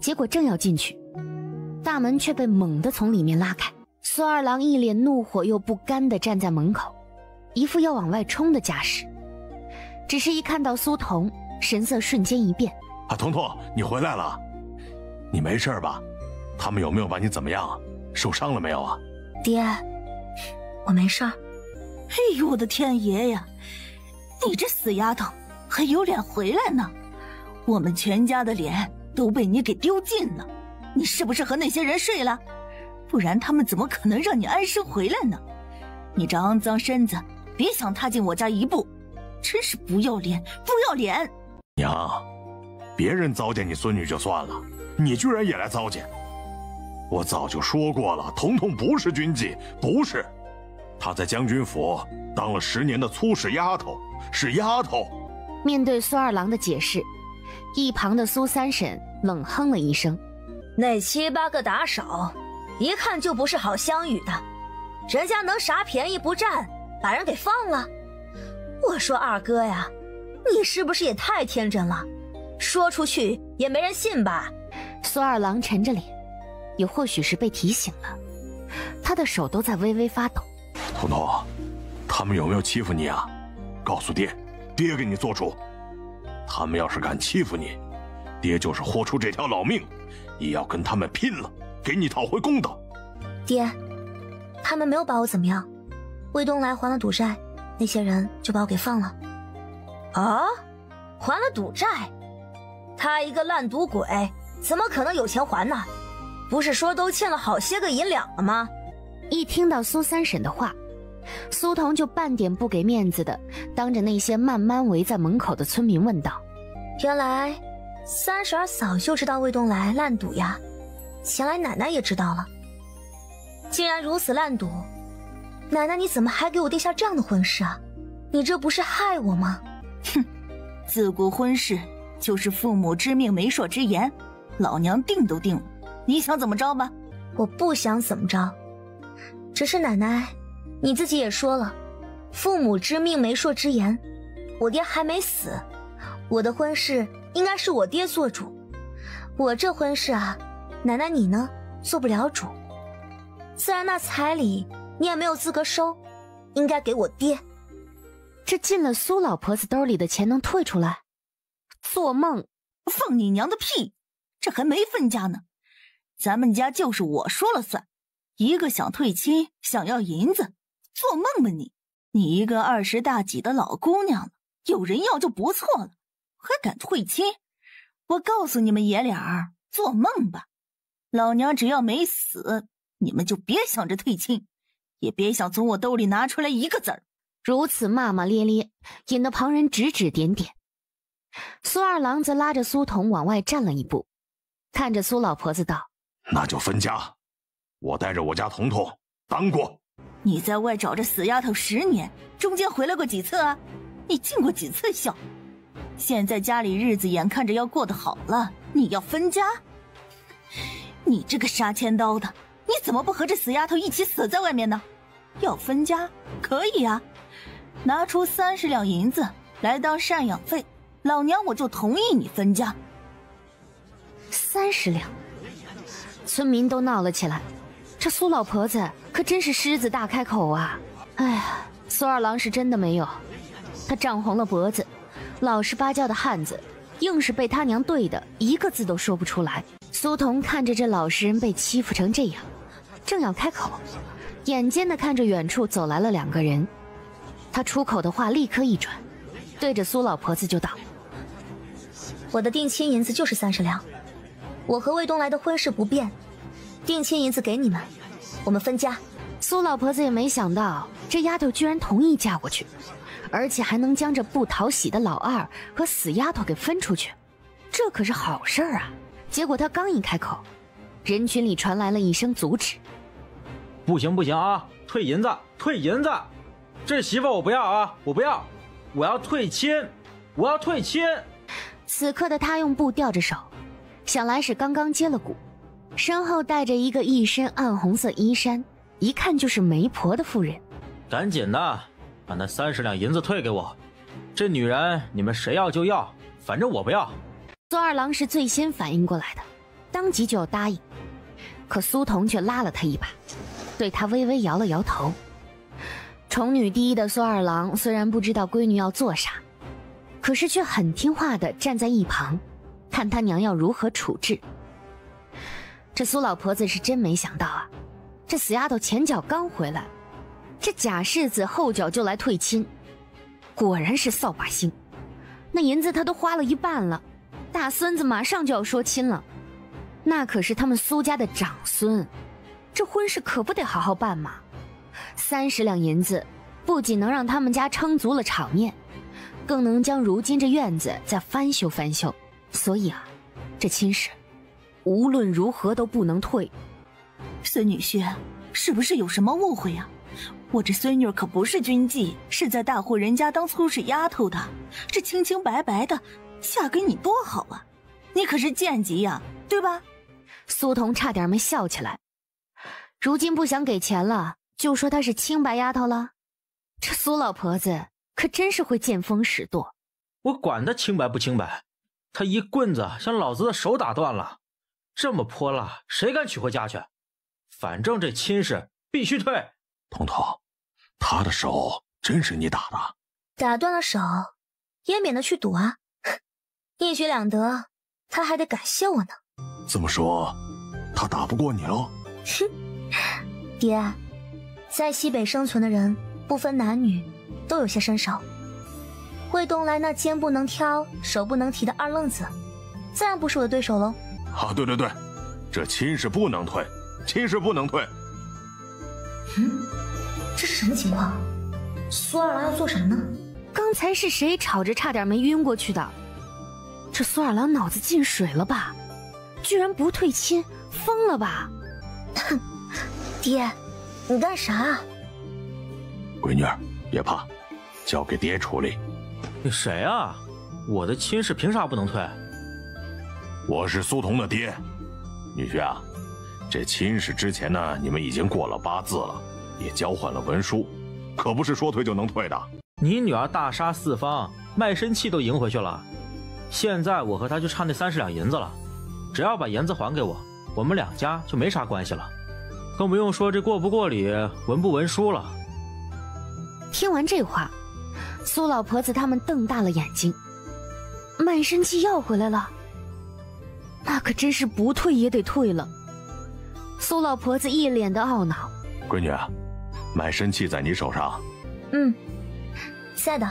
结果正要进去，大门却被猛地从里面拉开。苏二郎一脸怒火又不甘地站在门口，一副要往外冲的架势。只是一看到苏童，神色瞬间一变。啊，童童，你回来了，你没事吧？他们有没有把你怎么样？受伤了没有啊？爹，我没事儿。哎呦，我的天爷呀！你这死丫头还有脸回来呢？我们全家的脸都被你给丢尽了。你是不是和那些人睡了？不然他们怎么可能让你安生回来呢？你这肮脏身子，别想踏进我家一步！真是不要脸，不要脸！娘，别人糟践你孙女就算了，你居然也来糟践！我早就说过了，童童不是军妓，不是。她在将军府当了10年的粗使丫头，是丫头。面对苏二郎的解释，一旁的苏三婶冷哼了一声：“那7、8个打手，一看就不是好相与的，人家能啥便宜不占，把人给放了。我说二哥呀，你是不是也太天真了？说出去也没人信吧？”苏二郎沉着脸，也或许是被提醒了，他的手都在微微发抖。童童，他们有没有欺负你啊？告诉爹，爹给你做主。他们要是敢欺负你，爹就是豁出这条老命，也要跟他们拼了，给你讨回公道。爹，他们没有把我怎么样，魏东来还了赌债，那些人就把我给放了。啊，还了赌债？他一个烂赌鬼，怎么可能有钱还呢？不是说都欠了好些个银两了吗？一听到苏三婶的话，苏童就半点不给面子的当着那些慢慢围在门口的村民问道：“原来三婶早就知道魏东来烂赌呀，想来奶奶也知道了。既然如此烂赌，奶奶你怎么还给我定下这样的婚事啊？你这不是害我吗？”哼，自古婚事就是父母之命媒妁之言，老娘定都定了，你想怎么着吧？我不想怎么着，只是奶奶你自己也说了，父母之命媒妁之言，我爹还没死，我的婚事应该是我爹做主，我这婚事啊，奶奶你呢做不了主，自然那彩礼你也没有资格收，应该给我爹。这进了苏老婆子兜里的钱能退出来？做梦！放你娘的屁！这还没分家呢，咱们家就是我说了算，一个想退亲，想要银子，做梦吧你！你一个20大几的老姑娘了，有人要就不错了，还敢退亲？我告诉你们爷俩，做梦吧！老娘只要没死，你们就别想着退亲，也别想从我兜里拿出来一个子儿。如此骂骂咧咧，引得旁人指指点点。苏二郎则拉着苏童往外站了一步，看着苏老婆子道：“那就分家，我带着我家彤彤当过。你在外找着死丫头10年，中间回来过几次啊？你尽过几次孝？现在家里日子眼看着要过得好了，你要分家？你这个杀千刀的，你怎么不和这死丫头一起死在外面呢？要分家可以啊，拿出30两银子来当赡养费，老娘我就同意你分家。30两，村民都闹了起来。这苏老婆子可真是狮子大开口啊！哎呀，苏二郎是真的没有，他涨红了脖子，老实巴交的汉子，硬是被他娘对的一个字都说不出来。苏童看着这老实人被欺负成这样，正要开口，眼尖的看着远处走来了2个人，他出口的话立刻一转，对着苏老婆子就道：“我的定亲银子就是30两，我和魏东来的婚事不变，定亲银子给你们，我们分家。”苏老婆子也没想到这丫头居然同意嫁过去，而且还能将这不讨喜的老二和死丫头给分出去，这可是好事啊！结果他刚一开口，人群里传来了一声阻止：“不行不行啊，退银子退银子，这媳妇我不要啊，我不要，我要退亲，我要退亲！”此刻的他用布吊着手，想来是刚刚接了蛊，身后带着一个一身暗红色衣衫，一看就是媒婆的妇人。赶紧的，把那30两银子退给我，这女人你们谁要就要，反正我不要。苏二郎是最先反应过来的，当即就要答应，可苏童却拉了他一把，对他微微摇了摇头。宠女第一的苏二郎虽然不知道闺女要做啥，可是却很听话的站在一旁，看他娘要如何处置。这苏老婆子是真没想到啊，这死丫头前脚刚回来，这假世子后脚就来退亲，果然是扫把星。那银子他都花了一半了，大孙子马上就要说亲了，那可是他们苏家的长孙，这婚事可不得好好办嘛。30两银子不仅能让他们家撑足了场面，更能将如今这院子再翻修翻修，所以啊，这亲事无论如何都不能退。孙女婿，是不是有什么误会啊？我这孙女可不是军妓，是在大户人家当粗使丫头的，这清清白白的嫁给你多好啊！你可是贱籍呀，对吧？苏童差点没笑起来，如今不想给钱了，就说她是清白丫头了。这苏老婆子可真是会见风使舵。我管她清白不清白，她一棍子将老子的手打断了，这么泼辣，谁敢娶回家去？反正这亲事必须退。彤彤，他的手真是你打的？打断了手，也免得去赌啊，一举两得，他还得感谢我呢。这么说，他打不过你喽？哼，爹，在西北生存的人，不分男女，都有些身手。魏东来那肩不能挑、手不能提的二愣子，自然不是我的对手喽。啊，对对对，这亲事不能退，亲事不能退。这是什么情况？苏二郎要做什么呢？刚才是谁吵着差点没晕过去的？这苏二郎脑子进水了吧？居然不退亲，疯了吧？哼，爹，你干啥啊？闺女儿，别怕，交给爹处理。你谁啊？我的亲事凭啥不能退？我是苏童的爹，女婿啊，这亲事之前呢，你们已经过了8字了，也交换了文书，可不是说退就能退的。你女儿大杀四方，卖身契都赢回去了，现在我和她就差那30两银子了，只要把银子还给我，我们2家就没啥关系了，更不用说这过不过礼、文不文书了。听完这话，苏老婆子他们瞪大了眼睛，卖身契要回来了，那可真是不退也得退了。苏老婆子一脸的懊恼。闺女啊，卖身契在你手上？在的。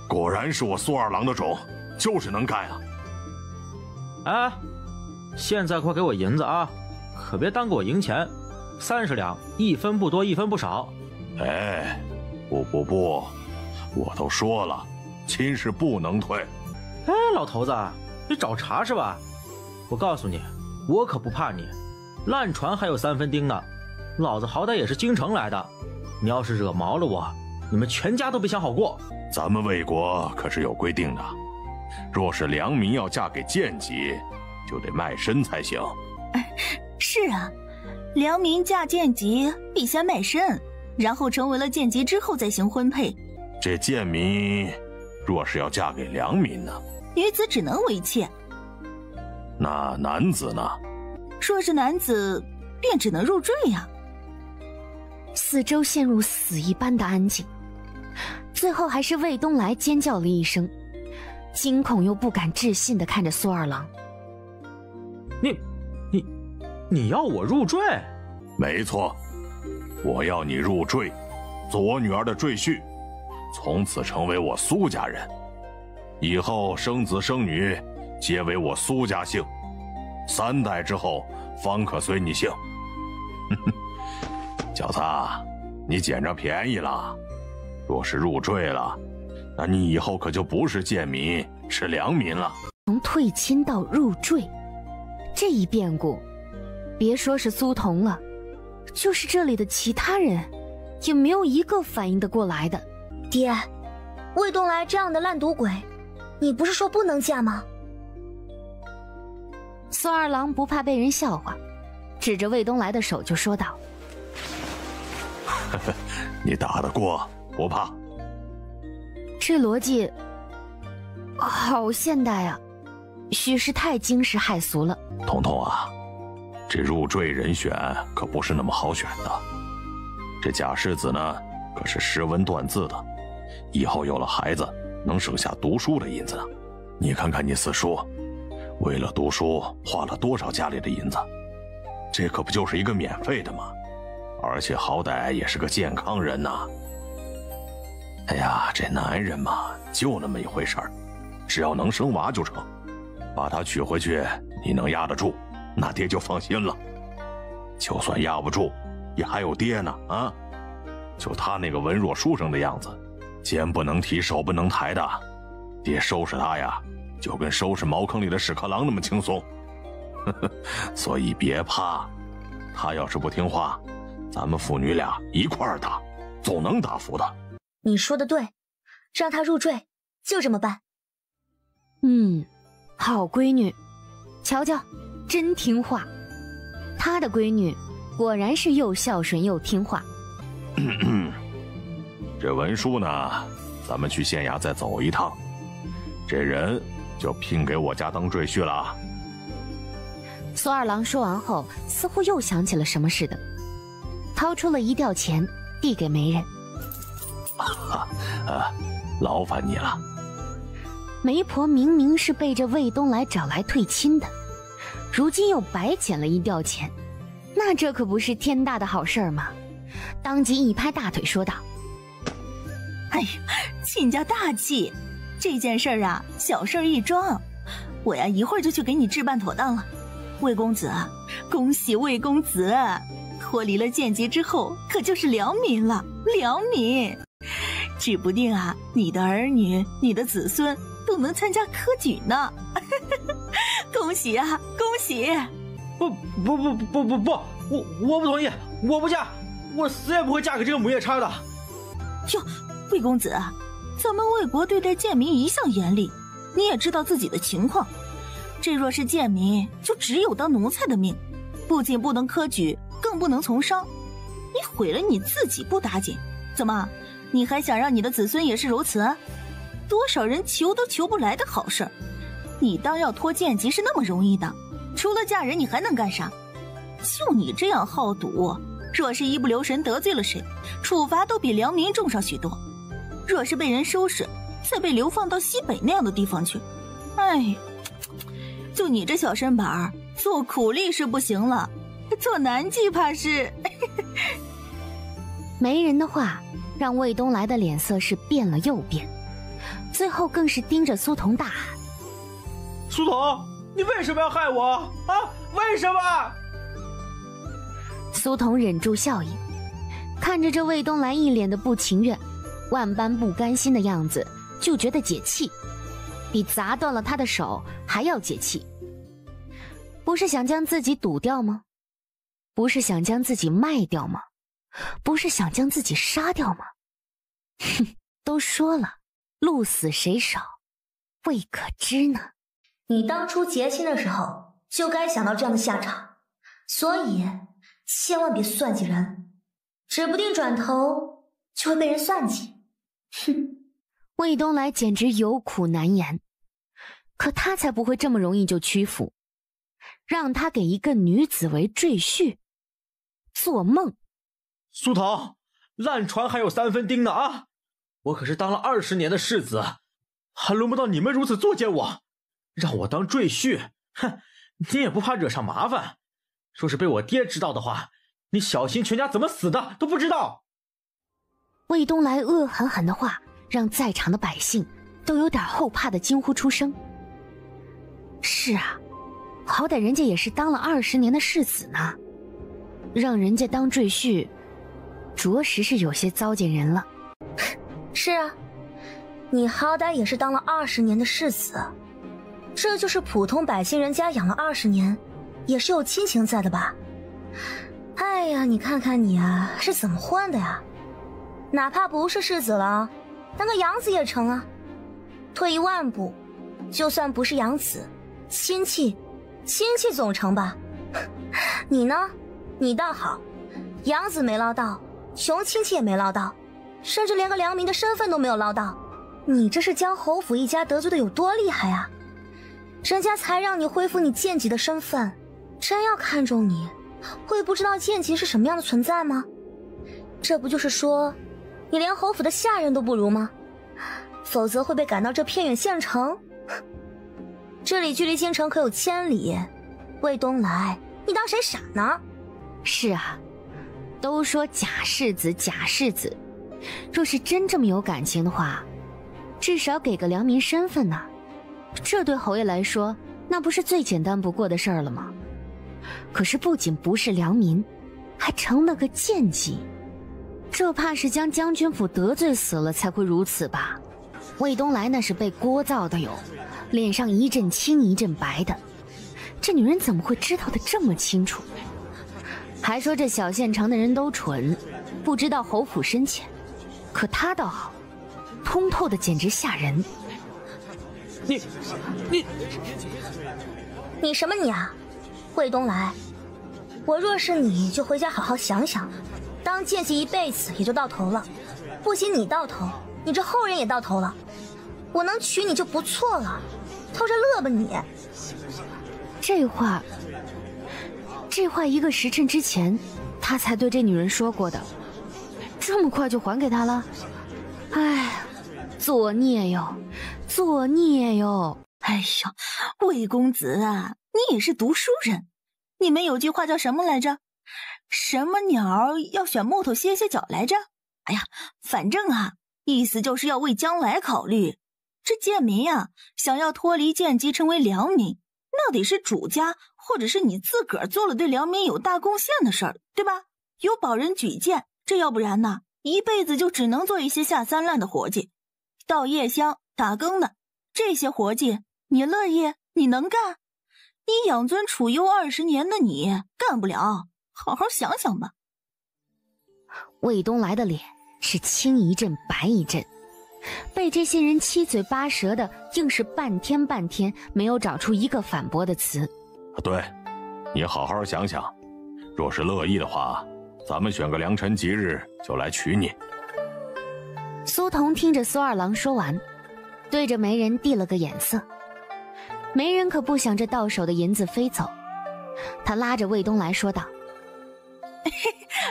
果然是我苏二郎的种，就是能干啊！哎，现在快给我银子啊，可别耽搁我赢钱，30两，一分不多，一分不少。哎，不，我都说了，亲事不能退。哎，老头子，你找茬是吧？我告诉你，我可不怕你，烂船还有3分钉呢。老子好歹也是京城来的，你要是惹毛了我，你们全家都别想好过。咱们魏国可是有规定的，若是良民要嫁给贱籍，就得卖身才行。是啊，良民嫁贱籍必先卖身，然后成为了贱籍之后再行婚配。这贱民若是要嫁给良民呢？女子只能为妾。那男子呢？若是男子，便只能入赘呀。四周陷入死一般的安静，最后还是魏东来尖叫了一声，惊恐又不敢置信地看着苏二郎。你要我入赘？没错，我要你入赘，做我女儿的赘婿，从此成为我苏家人，以后生子生女皆为我苏家姓，3代之后方可随你姓。小子，你捡着便宜了，若是入赘了，那你以后可就不是贱民，是良民了。从退亲到入赘，这一变故，别说是苏童了，就是这里的其他人，也没有一个反应得过来的。爹，魏东来这样的烂赌鬼，你不是说不能嫁吗？苏二郎不怕被人笑话，指着魏东来的手就说道：你打得过，不怕。这逻辑好现代啊，许是太惊世骇俗了。彤彤啊，这入赘人选可不是那么好选的。这贾世子呢，可是识文断字的，以后有了孩子，能省下读书的银子呢。你看看你四叔，为了读书花了多少家里的银子，这可不就是一个免费的吗？而且好歹也是个健康人呐。哎呀，这男人嘛，就那么一回事儿，只要能生娃就成。把他娶回去，你能压得住，那爹就放心了。就算压不住，也还有爹呢啊！就他那个文弱书生的样子，肩不能提手不能抬的，爹收拾他呀，就跟收拾茅坑里的屎壳郎那么轻松。所以别怕，他要是不听话，咱们父女俩一块儿打，总能打服的。你说的对，让他入赘，就这么办。好闺女，瞧瞧，真听话。他的闺女果然是又孝顺又听话。这文书呢，咱们去县衙再走一趟，这人就聘给我家当赘婿了。苏二郎说完后，似乎又想起了什么似的，掏出了1吊钱递给媒人。劳烦你了。媒婆明明是背着魏东来找来退亲的，如今又白捡了1吊钱，那这可不是天大的好事儿吗？当即一拍大腿说道：哎呀，亲家大气，这件事儿啊，小事一桩，我呀一会儿就去给你置办妥当了。魏公子，恭喜魏公子，脱离了贱籍之后，可就是良民了，良民。指不定啊，你的儿女、你的子孙都能参加科举呢。恭喜啊，恭喜！不，我不同意，我不嫁，我死也不会嫁给这个母夜叉的。哟，魏公子，咱们魏国对待贱民一向严厉，你也知道自己的情况。这若是贱民，就只有当奴才的命，不仅不能科举，更不能从商。你毁了你自己不打紧，怎么？你还想让你的子孙也是如此？多少人求都求不来的好事儿，你当要脱贱籍是那么容易的？除了嫁人，你还能干啥？就你这样好赌，若是一不留神得罪了谁，处罚都比良民重上许多。若是被人收拾，再被流放到西北那样的地方去，哎，就你这小身板儿，做苦力是不行了，做男妓怕是。媒人的话让魏东来的脸色是变了又变，最后更是盯着苏童大喊：苏童，你为什么要害我啊？为什么？苏童忍住笑意，看着这魏东来一脸的不情愿，万般不甘心的样子，就觉得解气，比砸断了他的手还要解气。不是想将自己堵掉吗？不是想将自己卖掉吗？不是想将自己杀掉吗？哼，都说了，鹿死谁手，未可知呢。你当初结亲的时候就该想到这样的下场，所以千万别算计人，指不定转头就会被人算计。哼！魏东来简直有苦难言，可他才不会这么容易就屈服，让他给一个女子为赘婿，做梦！苏童，烂船还有3分钉呢啊！我可是当了20年的世子，还轮不到你们如此作践我，让我当赘婿，哼！你也不怕惹上麻烦？说是被我爹知道的话，你小新全家怎么死的都不知道。魏东来恶狠狠的话让在场的百姓都有点后怕的惊呼出声。是啊，好歹人家也是当了20年的世子呢，让人家当赘婿，着实是有些糟践人了。是啊，你好歹也是当了20年的世子，这就是普通百姓人家养了20年，也是有亲情在的吧？哎呀，你看看你啊，是怎么混的呀？哪怕不是世子了，当个养子也成啊。退一万步，就算不是养子，亲戚总成吧？你呢？你倒好，养子没捞到，穷亲戚也没捞到，甚至连个良民的身份都没有捞到。你这是将侯府一家得罪的有多厉害啊？人家才让你恢复你贱籍的身份，真要看中你，会不知道贱籍是什么样的存在吗？这不就是说你连侯府的下人都不如吗？否则会被赶到这偏远县城。这里距离京城可有1000里，魏东来，你当谁傻呢？是啊，都说假世子，若是真这么有感情的话，至少给个良民身份呢。这对侯爷来说，那不是最简单不过的事儿了吗？可是不仅不是良民，还成了个贱籍，这怕是将将军府得罪死了才会如此吧。魏东来那是被聒噪的哟，脸上一阵青一阵白的，这女人怎么会知道的这么清楚？还说这小县城的人都蠢，不知道侯府深浅，可他倒好，通透的简直吓人。你什么你啊，魏东来，我若是你就回家好好想想，当贱籍一辈子也就到头了，不仅你到头，你这后人也到头了，我能娶你就不错了，偷着乐吧你。这话1个时辰之前他才对这女人说过的，这么快就还给她了？哎，作孽哟，作孽哟！哎呦，魏公子啊，你也是读书人，你们有句话叫什么来着？什么鸟要选木头歇歇脚来着？哎呀，反正啊，意思就是要为将来考虑。这贱民啊，想要脱离贱籍成为良民，那得是主家或者是你自个儿做了对良民有大贡献的事儿，对吧？有保人举荐，这要不然呢，一辈子就只能做一些下三滥的活计，倒夜香、打更的这些活计，你乐意？你能干？你养尊处优20年的你干不了，好好想想吧。魏东来的脸是青一阵白一阵，被这些人七嘴八舌的，硬是半天没有找出一个反驳的词。对，你好好想想，若是乐意的话，咱们选个良辰吉日就来娶你。苏童听着苏二郎说完，对着媒人递了个眼色。媒人可不想这到手的银子飞走，他拉着魏东来说道：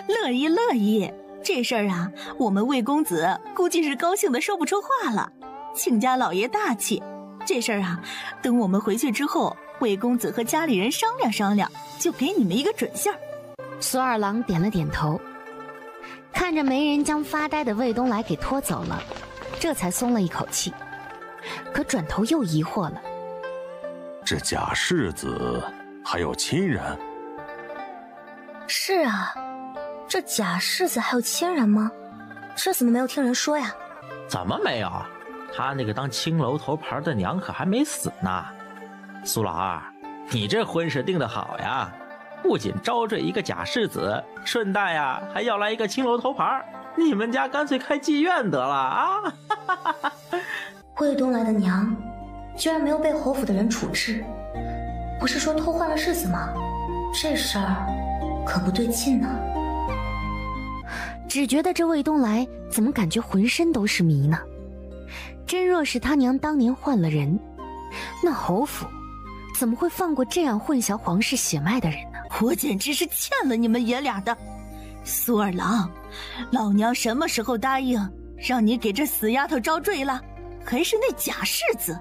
乐意，这事儿啊，我们魏公子估计是高兴的说不出话了。亲家老爷大气，这事儿啊，等我们回去之后，魏公子和家里人商量商量，就给你们一个准信儿。苏二郎点了点头，看看着没人将发呆的魏东来给拖走了，这才松了一口气。可转头又疑惑了，这贾世子还有亲人？是啊，这贾世子还有亲人吗？这怎么没有听人说呀？怎么没有？他那个当青楼头牌的娘可还没死呢。苏老二，你这婚事定得好呀，不仅招赘一个贾世子，顺带呀还要来一个青楼头牌，你们家干脆开妓院得了啊！魏东来的娘居然没有被侯府的人处置，不是说偷换了世子吗？这事儿可不对劲呢。只觉得这魏东来怎么感觉浑身都是谜呢？真若是他娘当年换了人，那侯府怎么会放过这样混淆皇室血脉的人呢？我简直是欠了你们爷俩的。苏二郎，老娘什么时候答应让你给这死丫头招赘了？还是那贾世子，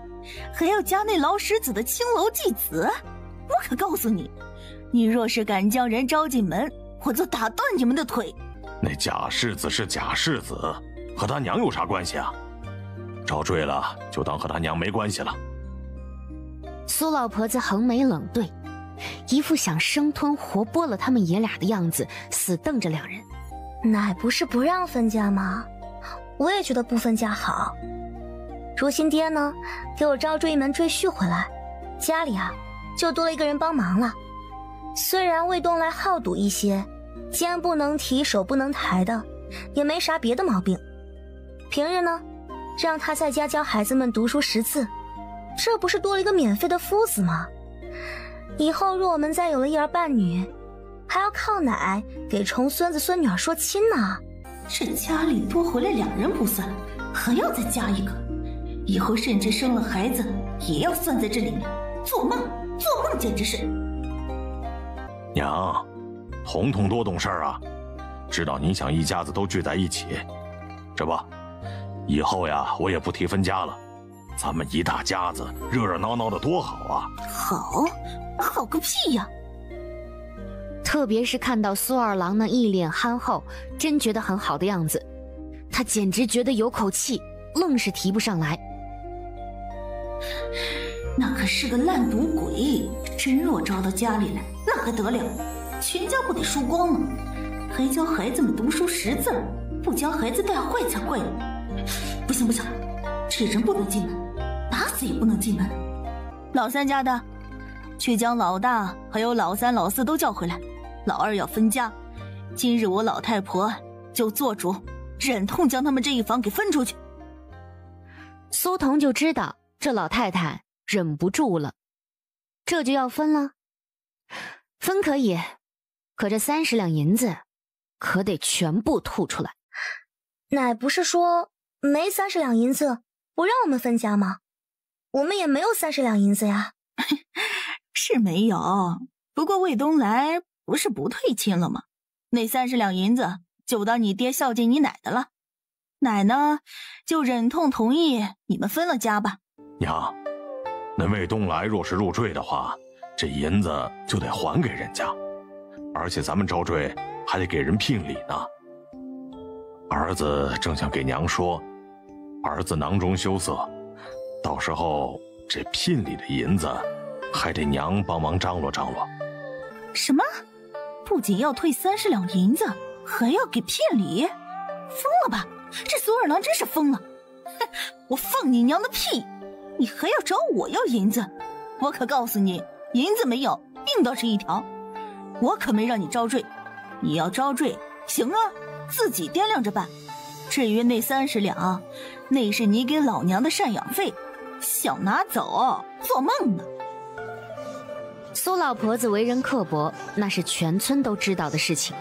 还要加那老石子的青楼继子？我可告诉你，你若是敢将人招进门，我就打断你们的腿。那贾世子是贾世子，和他娘有啥关系啊？招赘了就当和他娘没关系了。苏老婆子横眉冷对，一副想生吞活剥了他们爷俩的样子，死瞪着两人。奶不是不让分家吗？我也觉得不分家好。如今爹呢，给我招赘一门赘婿回来，家里啊就多了一个人帮忙了。虽然魏东来好赌一些，肩不能提手不能抬的，也没啥别的毛病。平日呢，让他在家教孩子们读书识字，这不是多了一个免费的夫子吗？以后若我们再有了一儿半女，还要靠奶给重孙子孙女儿说亲呢。这家里多回来2人不算，还要再加一个，以后甚至生了孩子也要算在这里面。做梦简直是。娘，彤彤多懂事啊，知道你想一家子都聚在一起。这不，以后呀我也不提分家了，咱们一大家子热热闹闹的多好啊。好个屁呀！特别是看到苏二郎那一脸憨厚，真觉得很好的样子，他简直觉得有口气，愣是提不上来。那可是个烂赌鬼，真若招到家里来，那还得了？全家不得输光了？还教孩子们读书识字，不将孩子带坏才怪呢。不行，这人不能进门，打死也不能进门。老三家的，去将老大还有老三老四都叫回来。老二要分家，今日我老太婆就做主，忍痛将他们这一房给分出去。苏童就知道这老太太忍不住了，这就要分了。分可以，可这30两银子可得全部吐出来。奶不是说没30两银子不让我们分家吗？我们也没有30两银子呀。是没有，不过魏东来不是不退亲了吗？那30两银子就当你爹孝敬你奶的了。奶呢，就忍痛同意你们分了家吧。娘，那魏东来若是入赘的话，这银子就得还给人家，而且咱们招赘还得给人聘礼呢。儿子正想给娘说，儿子囊中羞涩，到时候这聘礼的银子还得娘帮忙张罗张罗。什么？不仅要退30两银子，还要给聘礼？疯了吧？这苏二郎真是疯了！哼，我放你娘的屁！你还要找我要银子？我可告诉你，银子没有，命倒是一条。我可没让你招赘，你要招赘，行啊，自己掂量着办。至于那30两，那是你给老娘的赡养费，想拿走，做梦呢！苏老婆子为人刻薄，那是全村都知道的事情，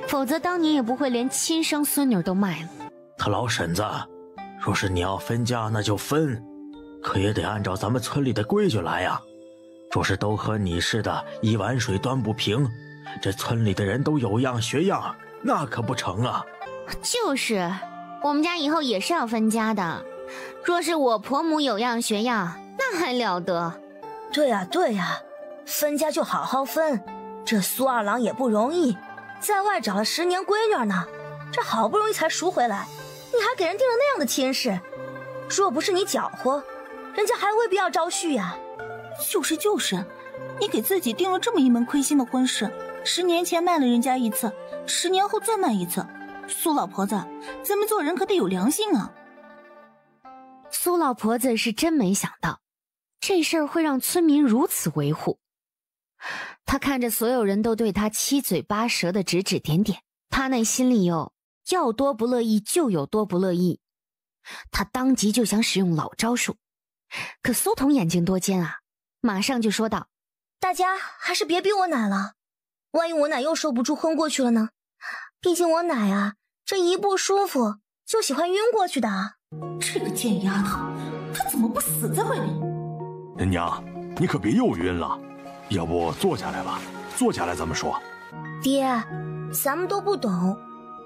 否则当年也不会连亲生孙女都卖了。他老婶子，若是你要分家，那就分，可也得按照咱们村里的规矩来呀。若是都和你似的，一碗水端不平，这村里的人都有样学样，那可不成啊。就是，我们家以后也是要分家的。若是我婆母有样学样，那还了得？对呀，分家就好好分。这苏二郎也不容易，在外找了10年闺女呢，这好不容易才赎回来，你还给人定了那样的亲事，若不是你搅和，人家还未必要招婿呀。就是，你给自己定了这么一门亏心的婚事，10年前卖了人家一次，10年后再卖一次。苏老婆子，咱们做人可得有良心啊！苏老婆子是真没想到，这事儿会让村民如此维护。他看着所有人都对他七嘴八舌的指指点点，他内心里要多不乐意就有多不乐意。他当即就想使用老招数，可苏童眼睛多尖啊，马上就说道：大家还是别逼我奶了，万一我奶又受不住昏过去了呢？毕竟我奶啊，这一不舒服就喜欢晕过去的。这个贱丫头，她怎么不死在外面？娘，你可别又晕了，要不坐下来吧，坐下来咱们说。爹，咱们都不懂，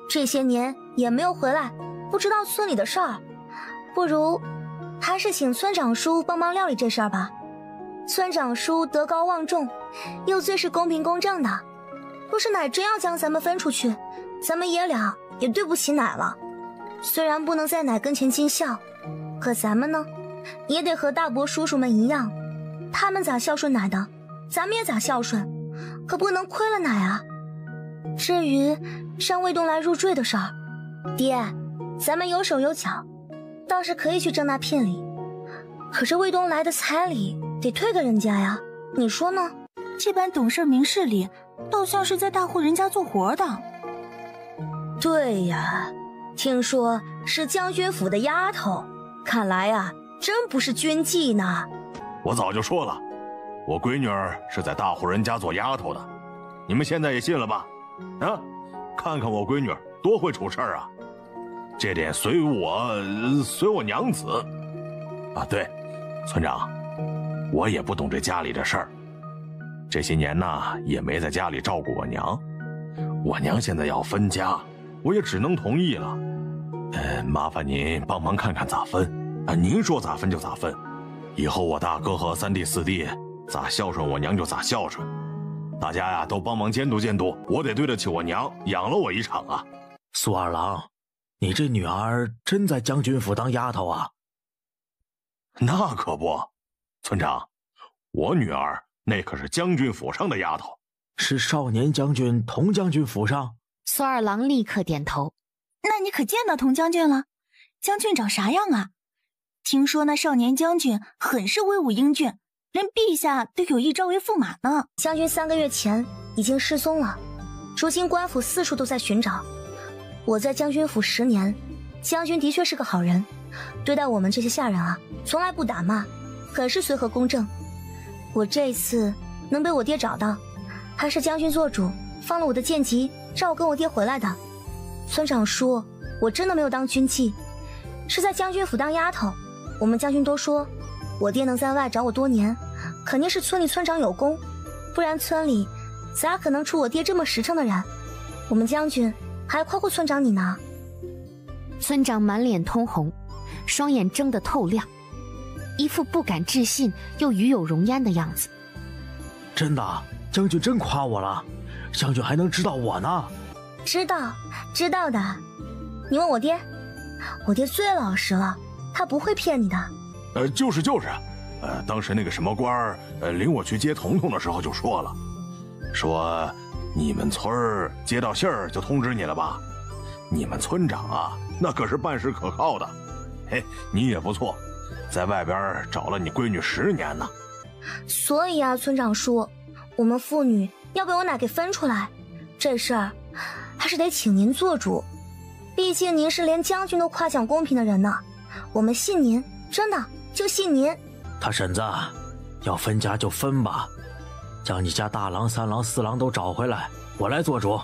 这些年也没有回来，不知道村里的事儿，不如还是请村长叔帮忙料理这事儿吧。村长叔德高望重，又最是公平公正的，若是奶真要将咱们分出去，咱们爷俩也对不起奶了。虽然不能在奶跟前尽孝，可咱们呢，也得和大伯叔叔们一样，他们咋孝顺奶的，咱们也咋孝顺，可不能亏了奶啊。至于让卫东来入赘的事儿，爹，咱们有手有脚，倒是可以去挣那聘礼，可是卫东来的彩礼得退给人家呀，你说呢？这般懂事明事理，倒像是在大户人家做活的。对呀，听说是将军府的丫头，看来呀，真不是军妓呢。我早就说了，我闺女儿是在大户人家做丫头的，你们现在也信了吧？啊，看看我闺女儿多会处事啊，这点随我娘子。啊，对，村长，我也不懂这家里的事儿，这些年呢也没在家里照顾我娘，我娘现在要分家，我也只能同意了。麻烦您帮忙看看咋分啊？您说咋分就咋分，以后我大哥和3弟4弟咋孝顺我娘就咋孝顺，大家呀都帮忙监督监督，我得对得起我娘养了我一场啊。苏二郎，你这女儿真在将军府当丫头啊？那可不，村长，我女儿那可是将军府上的丫头。是少年将军佟将军府上？苏二郎立刻点头。那你可见到佟将军了？将军长啥样啊？听说那少年将军很是威武英俊，连陛下都有意招为驸马呢。将军3个月前已经失踪了，如今官府四处都在寻找。我在将军府10年，将军的确是个好人，对待我们这些下人啊，从来不打骂，很是随和公正。我这次能被我爹找到，还是将军做主放了我的贱籍，让我跟我爹回来的。村长叔，我真的没有当军妓，是在将军府当丫头。我们将军都说，我爹能在外找我多年，肯定是村里村长有功，不然村里咋可能出我爹这么实诚的人？我们将军还夸过村长你呢。村长满脸通红，双眼睁得透亮，一副不敢置信又与有荣焉的样子。真的，将军真夸我了，将军还能知道我呢？知道的。你问我爹，我爹最老实了，他不会骗你的。就是，当时那个什么官儿，领我去接彤彤的时候就说了，说你们村儿接到信儿就通知你了吧？你们村长啊，那可是办事可靠的。嘿，你也不错，在外边找了你闺女10年呢。所以啊，村长叔，我们父女要被我奶给分出来，这事儿还是得请您做主。毕竟您是连将军都夸奖公平的人呢，我们信您，真的就信您。大婶子，要分家就分吧，将你家大郎、3郎、4郎都找回来，我来做主，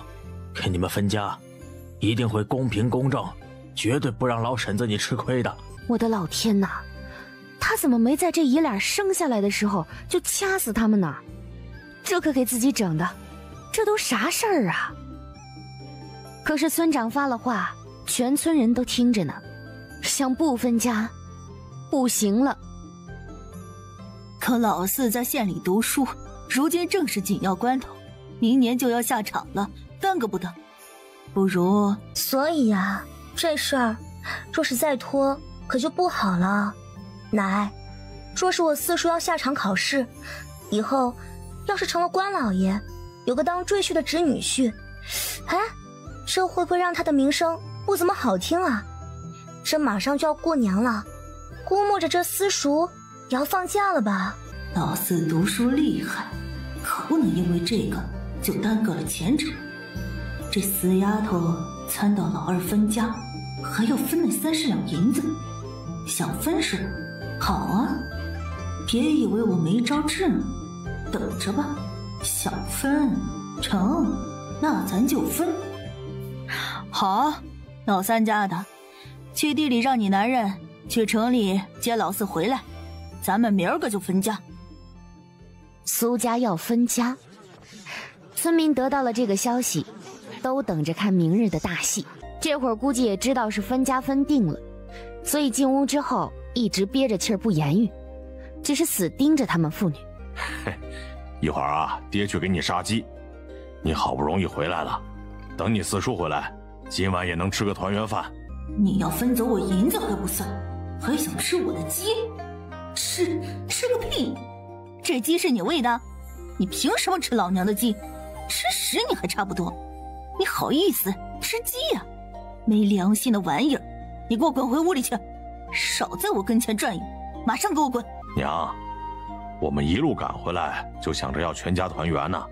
给你们分家，一定会公平公正，绝对不让老婶子你吃亏的。我的老天哪，他怎么没在这姨俩生下来的时候就掐死他们呢？这可给自己整的，这都啥事儿啊？可是村长发了话，全村人都听着呢，想不分家不行了。可老四在县里读书，如今正是紧要关头，明年就要下场了，耽搁不得。不如……所以啊，这事儿若是再拖，可就不好了。奶，若是我四叔要下场考试，以后要是成了官老爷，有个当赘婿的侄女婿，哎，这会不会让他的名声不怎么好听啊？这马上就要过年了，估摸着这私塾也要放假了吧？老四读书厉害，可不能因为这个就耽搁了前程。这死丫头参到老二分家，还要分那30两银子，想分是？好啊，别以为我没招治呢，等着吧。想分成，那咱就分。好，老三家的，去地里让你男人去城里接老四回来，咱们明儿个就分家。苏家要分家，村民得到了这个消息，都等着看明日的大戏。这会儿估计也知道是分家分定了，所以进屋之后一直憋着气儿不言语，只是死盯着他们父女。一会儿啊，爹去给你杀鸡。你好不容易回来了，等你四叔回来，今晚也能吃个团圆饭。你要分走我银子还不算，还想吃我的鸡？吃个屁！这鸡是你喂的，你凭什么吃老娘的鸡？吃屎你还差不多，你好意思吃鸡呀？没良心的玩意儿！你给我滚回屋里去，少在我跟前转悠，马上给我滚！娘，我们一路赶回来就想着要全家团圆呢，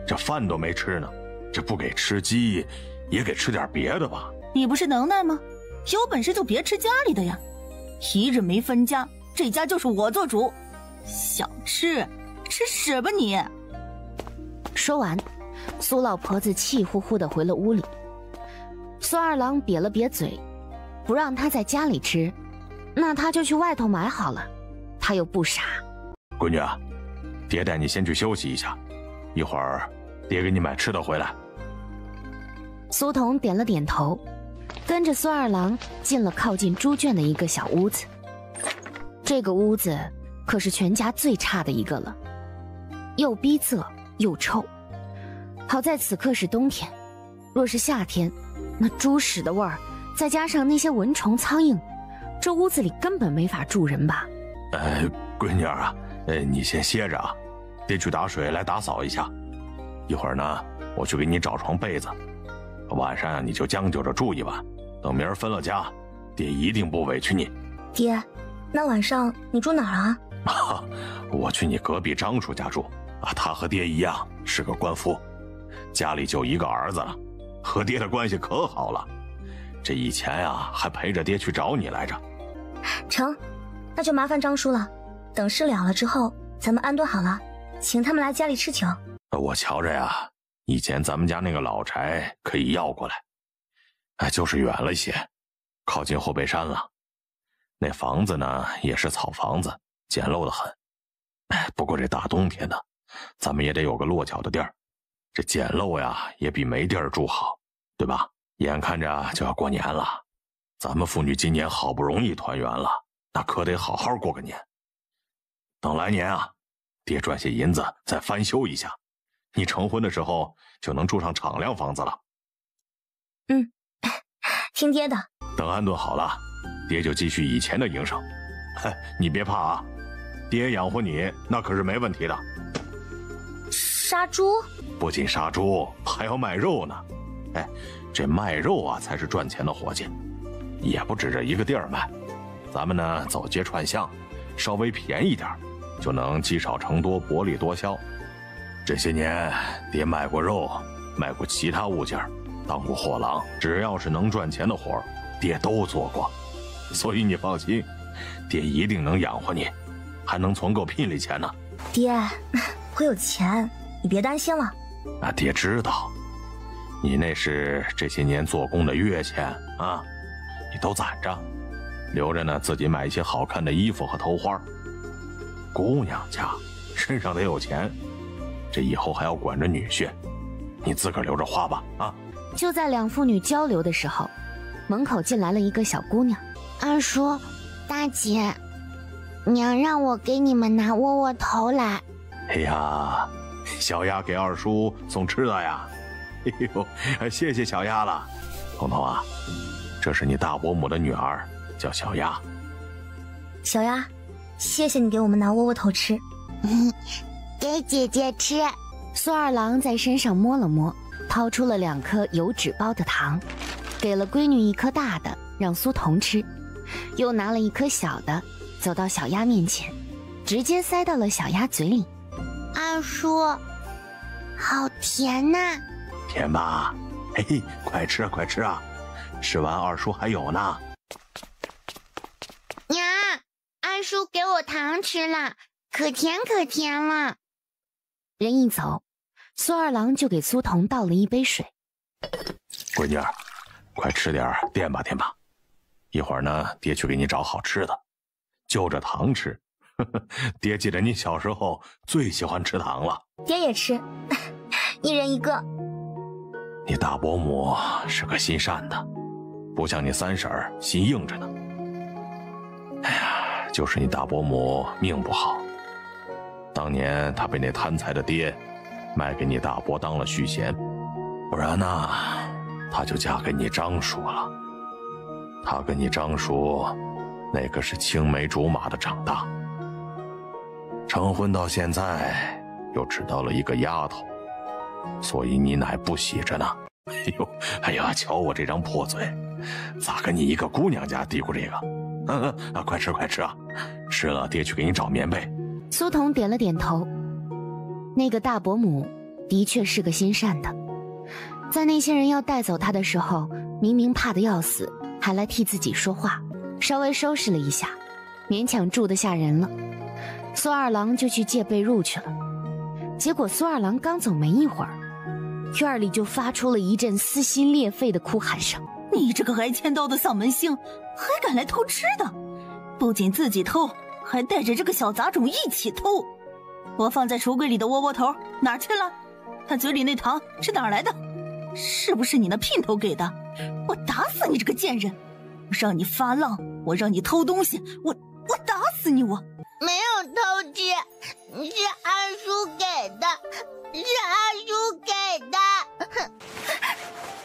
这饭都没吃呢，这不给吃鸡，也给吃点别的吧？你不是能耐吗？有本事就别吃家里的呀！一日没分家，这家就是我做主。想吃屎吧你！说完，苏老婆子气呼呼地回了屋里。苏二郎瘪了瘪嘴，不让他在家里吃，那他就去外头买好了。他又不傻。闺女啊，爹带你先去休息一下，一会儿爹给你买吃的回来。苏童点了点头，跟着苏二郎进了靠近猪圈的一个小屋子。这个屋子可是全家最差的一个了，又逼仄又臭。好在此刻是冬天，若是夏天，那猪屎的味儿再加上那些蚊虫苍蝇，这屋子里根本没法住人吧。闺女儿啊，你先歇着啊，爹去打水来打扫一下。一会儿呢，我去给你找床被子。晚上你就将就着住一晚，等明儿分了家，爹一定不委屈你。爹，那晚上你住哪儿啊？我去你隔壁张叔家住啊，他和爹一样是个官夫，家里就一个儿子了，和爹的关系可好了。这以前呀，还陪着爹去找你来着。成，那就麻烦张叔了。等事了了之后，咱们安顿好了，请他们来家里吃酒。我瞧着呀，以前咱们家那个老宅可以要过来，就是远了些，靠近后背山了。那房子呢，也是草房子，简陋得很。不过这大冬天的，咱们也得有个落脚的地儿。这简陋呀，也比没地儿住好，对吧？眼看着就要过年了，咱们父女今年好不容易团圆了，那可得好好过个年。等来年啊，爹赚些银子再翻修一下，你成婚的时候就能住上敞亮房子了。听爹的。等安顿好了，爹就继续以前的营生。你别怕啊，爹养活你那可是没问题的。杀猪？不仅杀猪，还要卖肉呢。这卖肉啊才是赚钱的活计，也不止这一个地儿卖。咱们呢走街串巷，稍微便宜点，就能积少成多，薄利多销。这些年爹卖过肉，卖过其他物件，当过货郎，只要是能赚钱的活，爹都做过。所以你放心，爹一定能养活你，还能存够聘礼钱呢。爹，我有钱，你别担心了。爹知道，你那是这些年做工的月钱啊，你都攒着，留着呢，自己买一些好看的衣服和头花。姑娘家身上得有钱，这以后还要管着女婿，你自个儿留着花吧啊！就在两父女交流的时候，门口进来了一个小姑娘。二叔，大姐，娘让我给你们拿窝窝头来。哎呀，小丫给二叔送吃的呀。呦，谢谢小丫了。彤彤啊，这是你大伯母的女儿，叫小丫。小丫，谢谢你给我们拿窝窝头吃。给姐姐吃。苏二郎在身上摸了摸，掏出了2颗油纸包的糖，给了闺女1颗大的，让苏童吃，又拿了1颗小的，走到小丫面前，直接塞到了小丫嘴里。二叔，好甜呐！甜吧？嘿，快吃啊，快吃啊！吃完二叔还有呢。娘，二叔给我糖吃了，可甜可甜了。人一走，苏二郎就给苏童倒了1杯水。闺女儿，快吃点垫吧垫吧，一会儿呢，爹去给你找好吃的，就着糖吃。爹记得你小时候最喜欢吃糖了。爹也吃，1人1个。你大伯母是个心善的，不像你三婶儿心硬着呢。哎呀，就是你大伯母命不好，当年她被那贪财的爹卖给你大伯当了续弦，不然呢，她就嫁给你张叔了。她跟你张叔那个是青梅竹马的长大，成婚到现在又只得了1个丫头，所以你奶不喜着呢。哎呀，瞧我这张破嘴，咋跟你一个姑娘家嘀咕这个？快吃快吃啊！吃了爹去给你找棉被。苏童点了点头。那个大伯母的确是个心善的，在那些人要带走她的时候，明明怕得要死，还来替自己说话，稍微收拾了一下，勉强住得下人了。苏二郎就去借被褥去了。结果苏二郎刚走没一会儿，院里就发出了一阵撕心裂肺的哭喊声。你这个挨千刀的丧门星，还敢来偷吃的？不仅自己偷，还带着这个小杂种一起偷。我放在橱柜里的窝窝头哪儿去了？他嘴里那糖是哪儿来的？是不是你那姘头给的？我打死你这个贱人！我让你发浪，我让你偷东西，我打死你！我没有偷吃，是二叔给的，是二叔给的。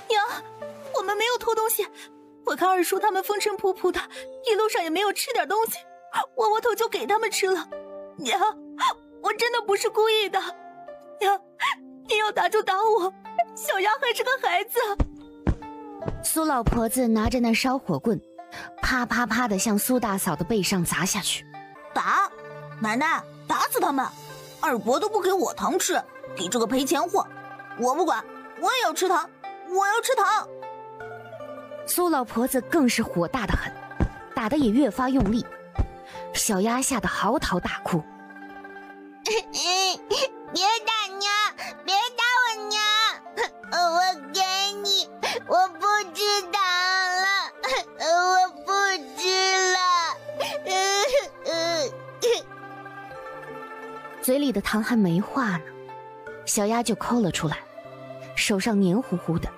娘，我们没有偷东西。我看二叔他们风尘仆仆的，一路上也没有吃点东西，窝窝头就给他们吃了。娘，我真的不是故意的。娘，你要打就打我，小丫还是个孩子。苏老婆子拿着那烧火棍，啪啪啪地向苏大嫂的背上砸下去。打！奶奶，打死他们！二伯都不给我糖吃，给这个赔钱货，我不管，我也要吃糖，我要吃糖！苏老婆子更是火大得很，打得也越发用力。小丫吓得嚎啕大哭。别打娘，别打我娘！我给你，我不吃糖了，我不吃了。嘴里的糖还没化呢，小丫就抠了出来，手上黏糊糊的。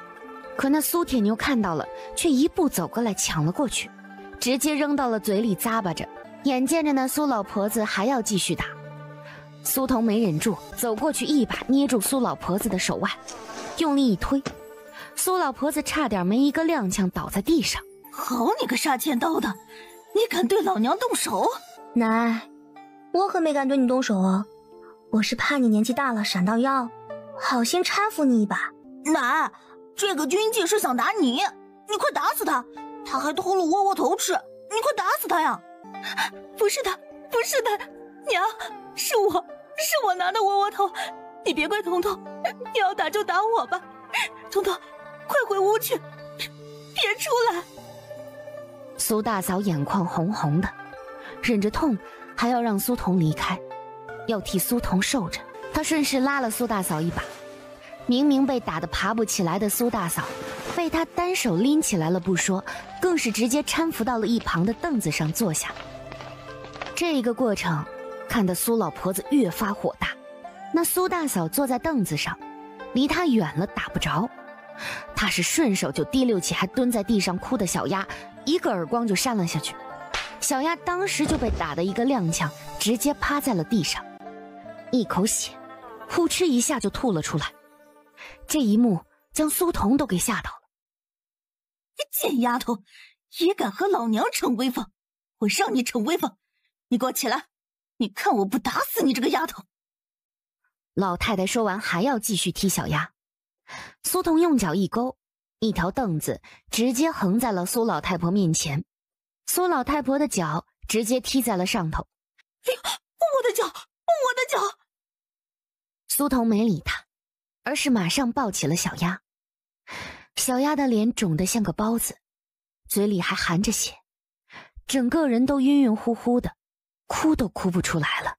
可那苏铁牛看到了，却一步走过来抢了过去，直接扔到了嘴里咂巴着。眼见着那苏老婆子还要继续打，苏童没忍住，走过去一把捏住苏老婆子的手腕，用力一推，苏老婆子差点没一个踉跄倒在地上。好你个杀千刀的，你敢对老娘动手？奶，我可没敢对你动手啊，我是怕你年纪大了闪到腰，好心搀扶你一把。奶，这个军纪是想打你，你快打死他！他还偷了窝窝头吃，你快打死他呀！不是他，不是他，娘，是我拿的窝窝头，你别怪彤彤，你要打就打我吧。彤彤，快回屋去，别出来！苏大嫂眼眶红红的，忍着痛还要让苏童离开，要替苏童受着。她顺势拉了苏大嫂一把，明明被打得爬不起来的苏大嫂，被她单手拎起来了不说，更是直接搀扶到了一旁的凳子上坐下。这个过程看得苏老婆子越发火大。那苏大嫂坐在凳子上，离她远了打不着，她是顺手就提溜起还蹲在地上哭的小丫，一个耳光就扇了下去。小丫当时就被打得一个踉跄，直接趴在了地上，一口血呼哧一下就吐了出来。这一幕将苏童都给吓到了。贱丫头，也敢和老娘逞威风！我让你逞威风，你给我起来！你看我不打死你这个丫头！老太太说完还要继续踢小丫，苏童用脚一勾，一条凳子直接横在了苏老太婆面前，苏老太婆的脚直接踢在了上头。我的脚，我的脚！苏童没理他，而是马上抱起了小丫。小丫的脸肿得像个包子，嘴里还含着血，整个人都晕晕乎乎的，哭都哭不出来了。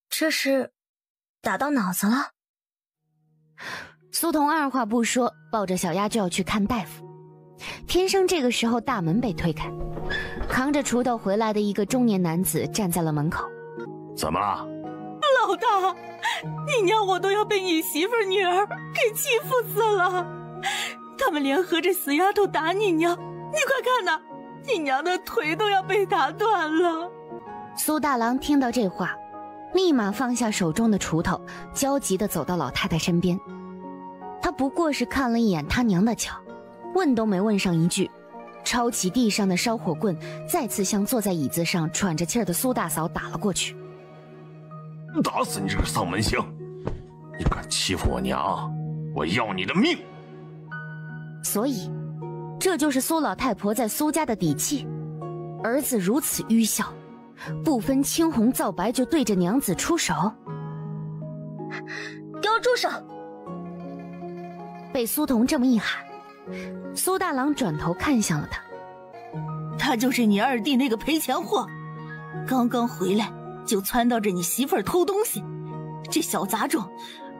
这是打到脑子了？苏童二话不说，抱着小丫就要去看大夫。天生这个时候大门被推开，扛着锄头回来的一个中年男子站在了门口。怎么了？老大，你娘我都要被你媳妇女儿给欺负死了！他们联合这死丫头打你娘，你快看呐，你娘的腿都要被打断了！苏大郎听到这话，立马放下手中的锄头，焦急地走到老太太身边。他不过是看了一眼他娘的脚，问都没问上一句，抄起地上的烧火棍，再次向坐在椅子上喘着气儿的苏大嫂打了过去。打死你这个丧门星！你敢欺负我娘，我要你的命！所以，这就是苏老太婆在苏家的底气。儿子如此愚孝，不分青红皂白就对着娘子出手。给我住手！被苏童这么一喊，苏大郎转头看向了他。他就是你二弟那个赔钱货，刚刚回来就撺掇着你媳妇儿偷东西，这小杂种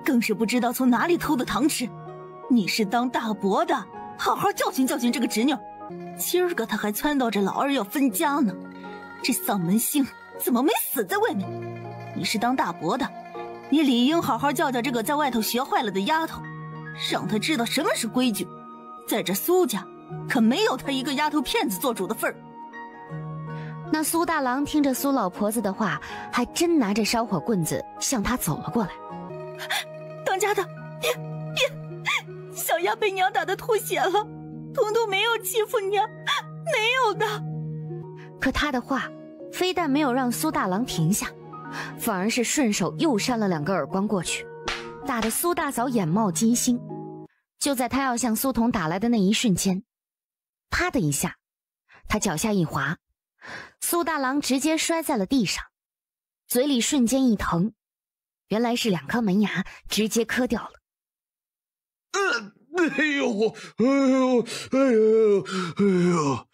更是不知道从哪里偷的糖吃。你是当大伯的，好好教训教训这个侄女。今儿个他还撺掇着老二要分家呢，这丧门星怎么没死在外面？你是当大伯的，你理应好好教教这个在外头学坏了的丫头，让她知道什么是规矩。在这苏家可没有她一个丫头片子做主的份儿。那苏大郎听着苏老婆子的话，还真拿着烧火棍子向他走了过来。当家的，别，小丫被娘打得吐血了，彤彤没有欺负娘，没有的。可他的话非但没有让苏大郎停下，反而是顺手又扇了2个耳光过去，打得苏大嫂眼冒金星。就在他要向苏童打来的那一瞬间，啪的一下，他脚下一滑，苏大郎直接摔在了地上，嘴里瞬间一疼，原来是2颗门牙直接磕掉了。哎呦，哎呦，哎呦，哎呦！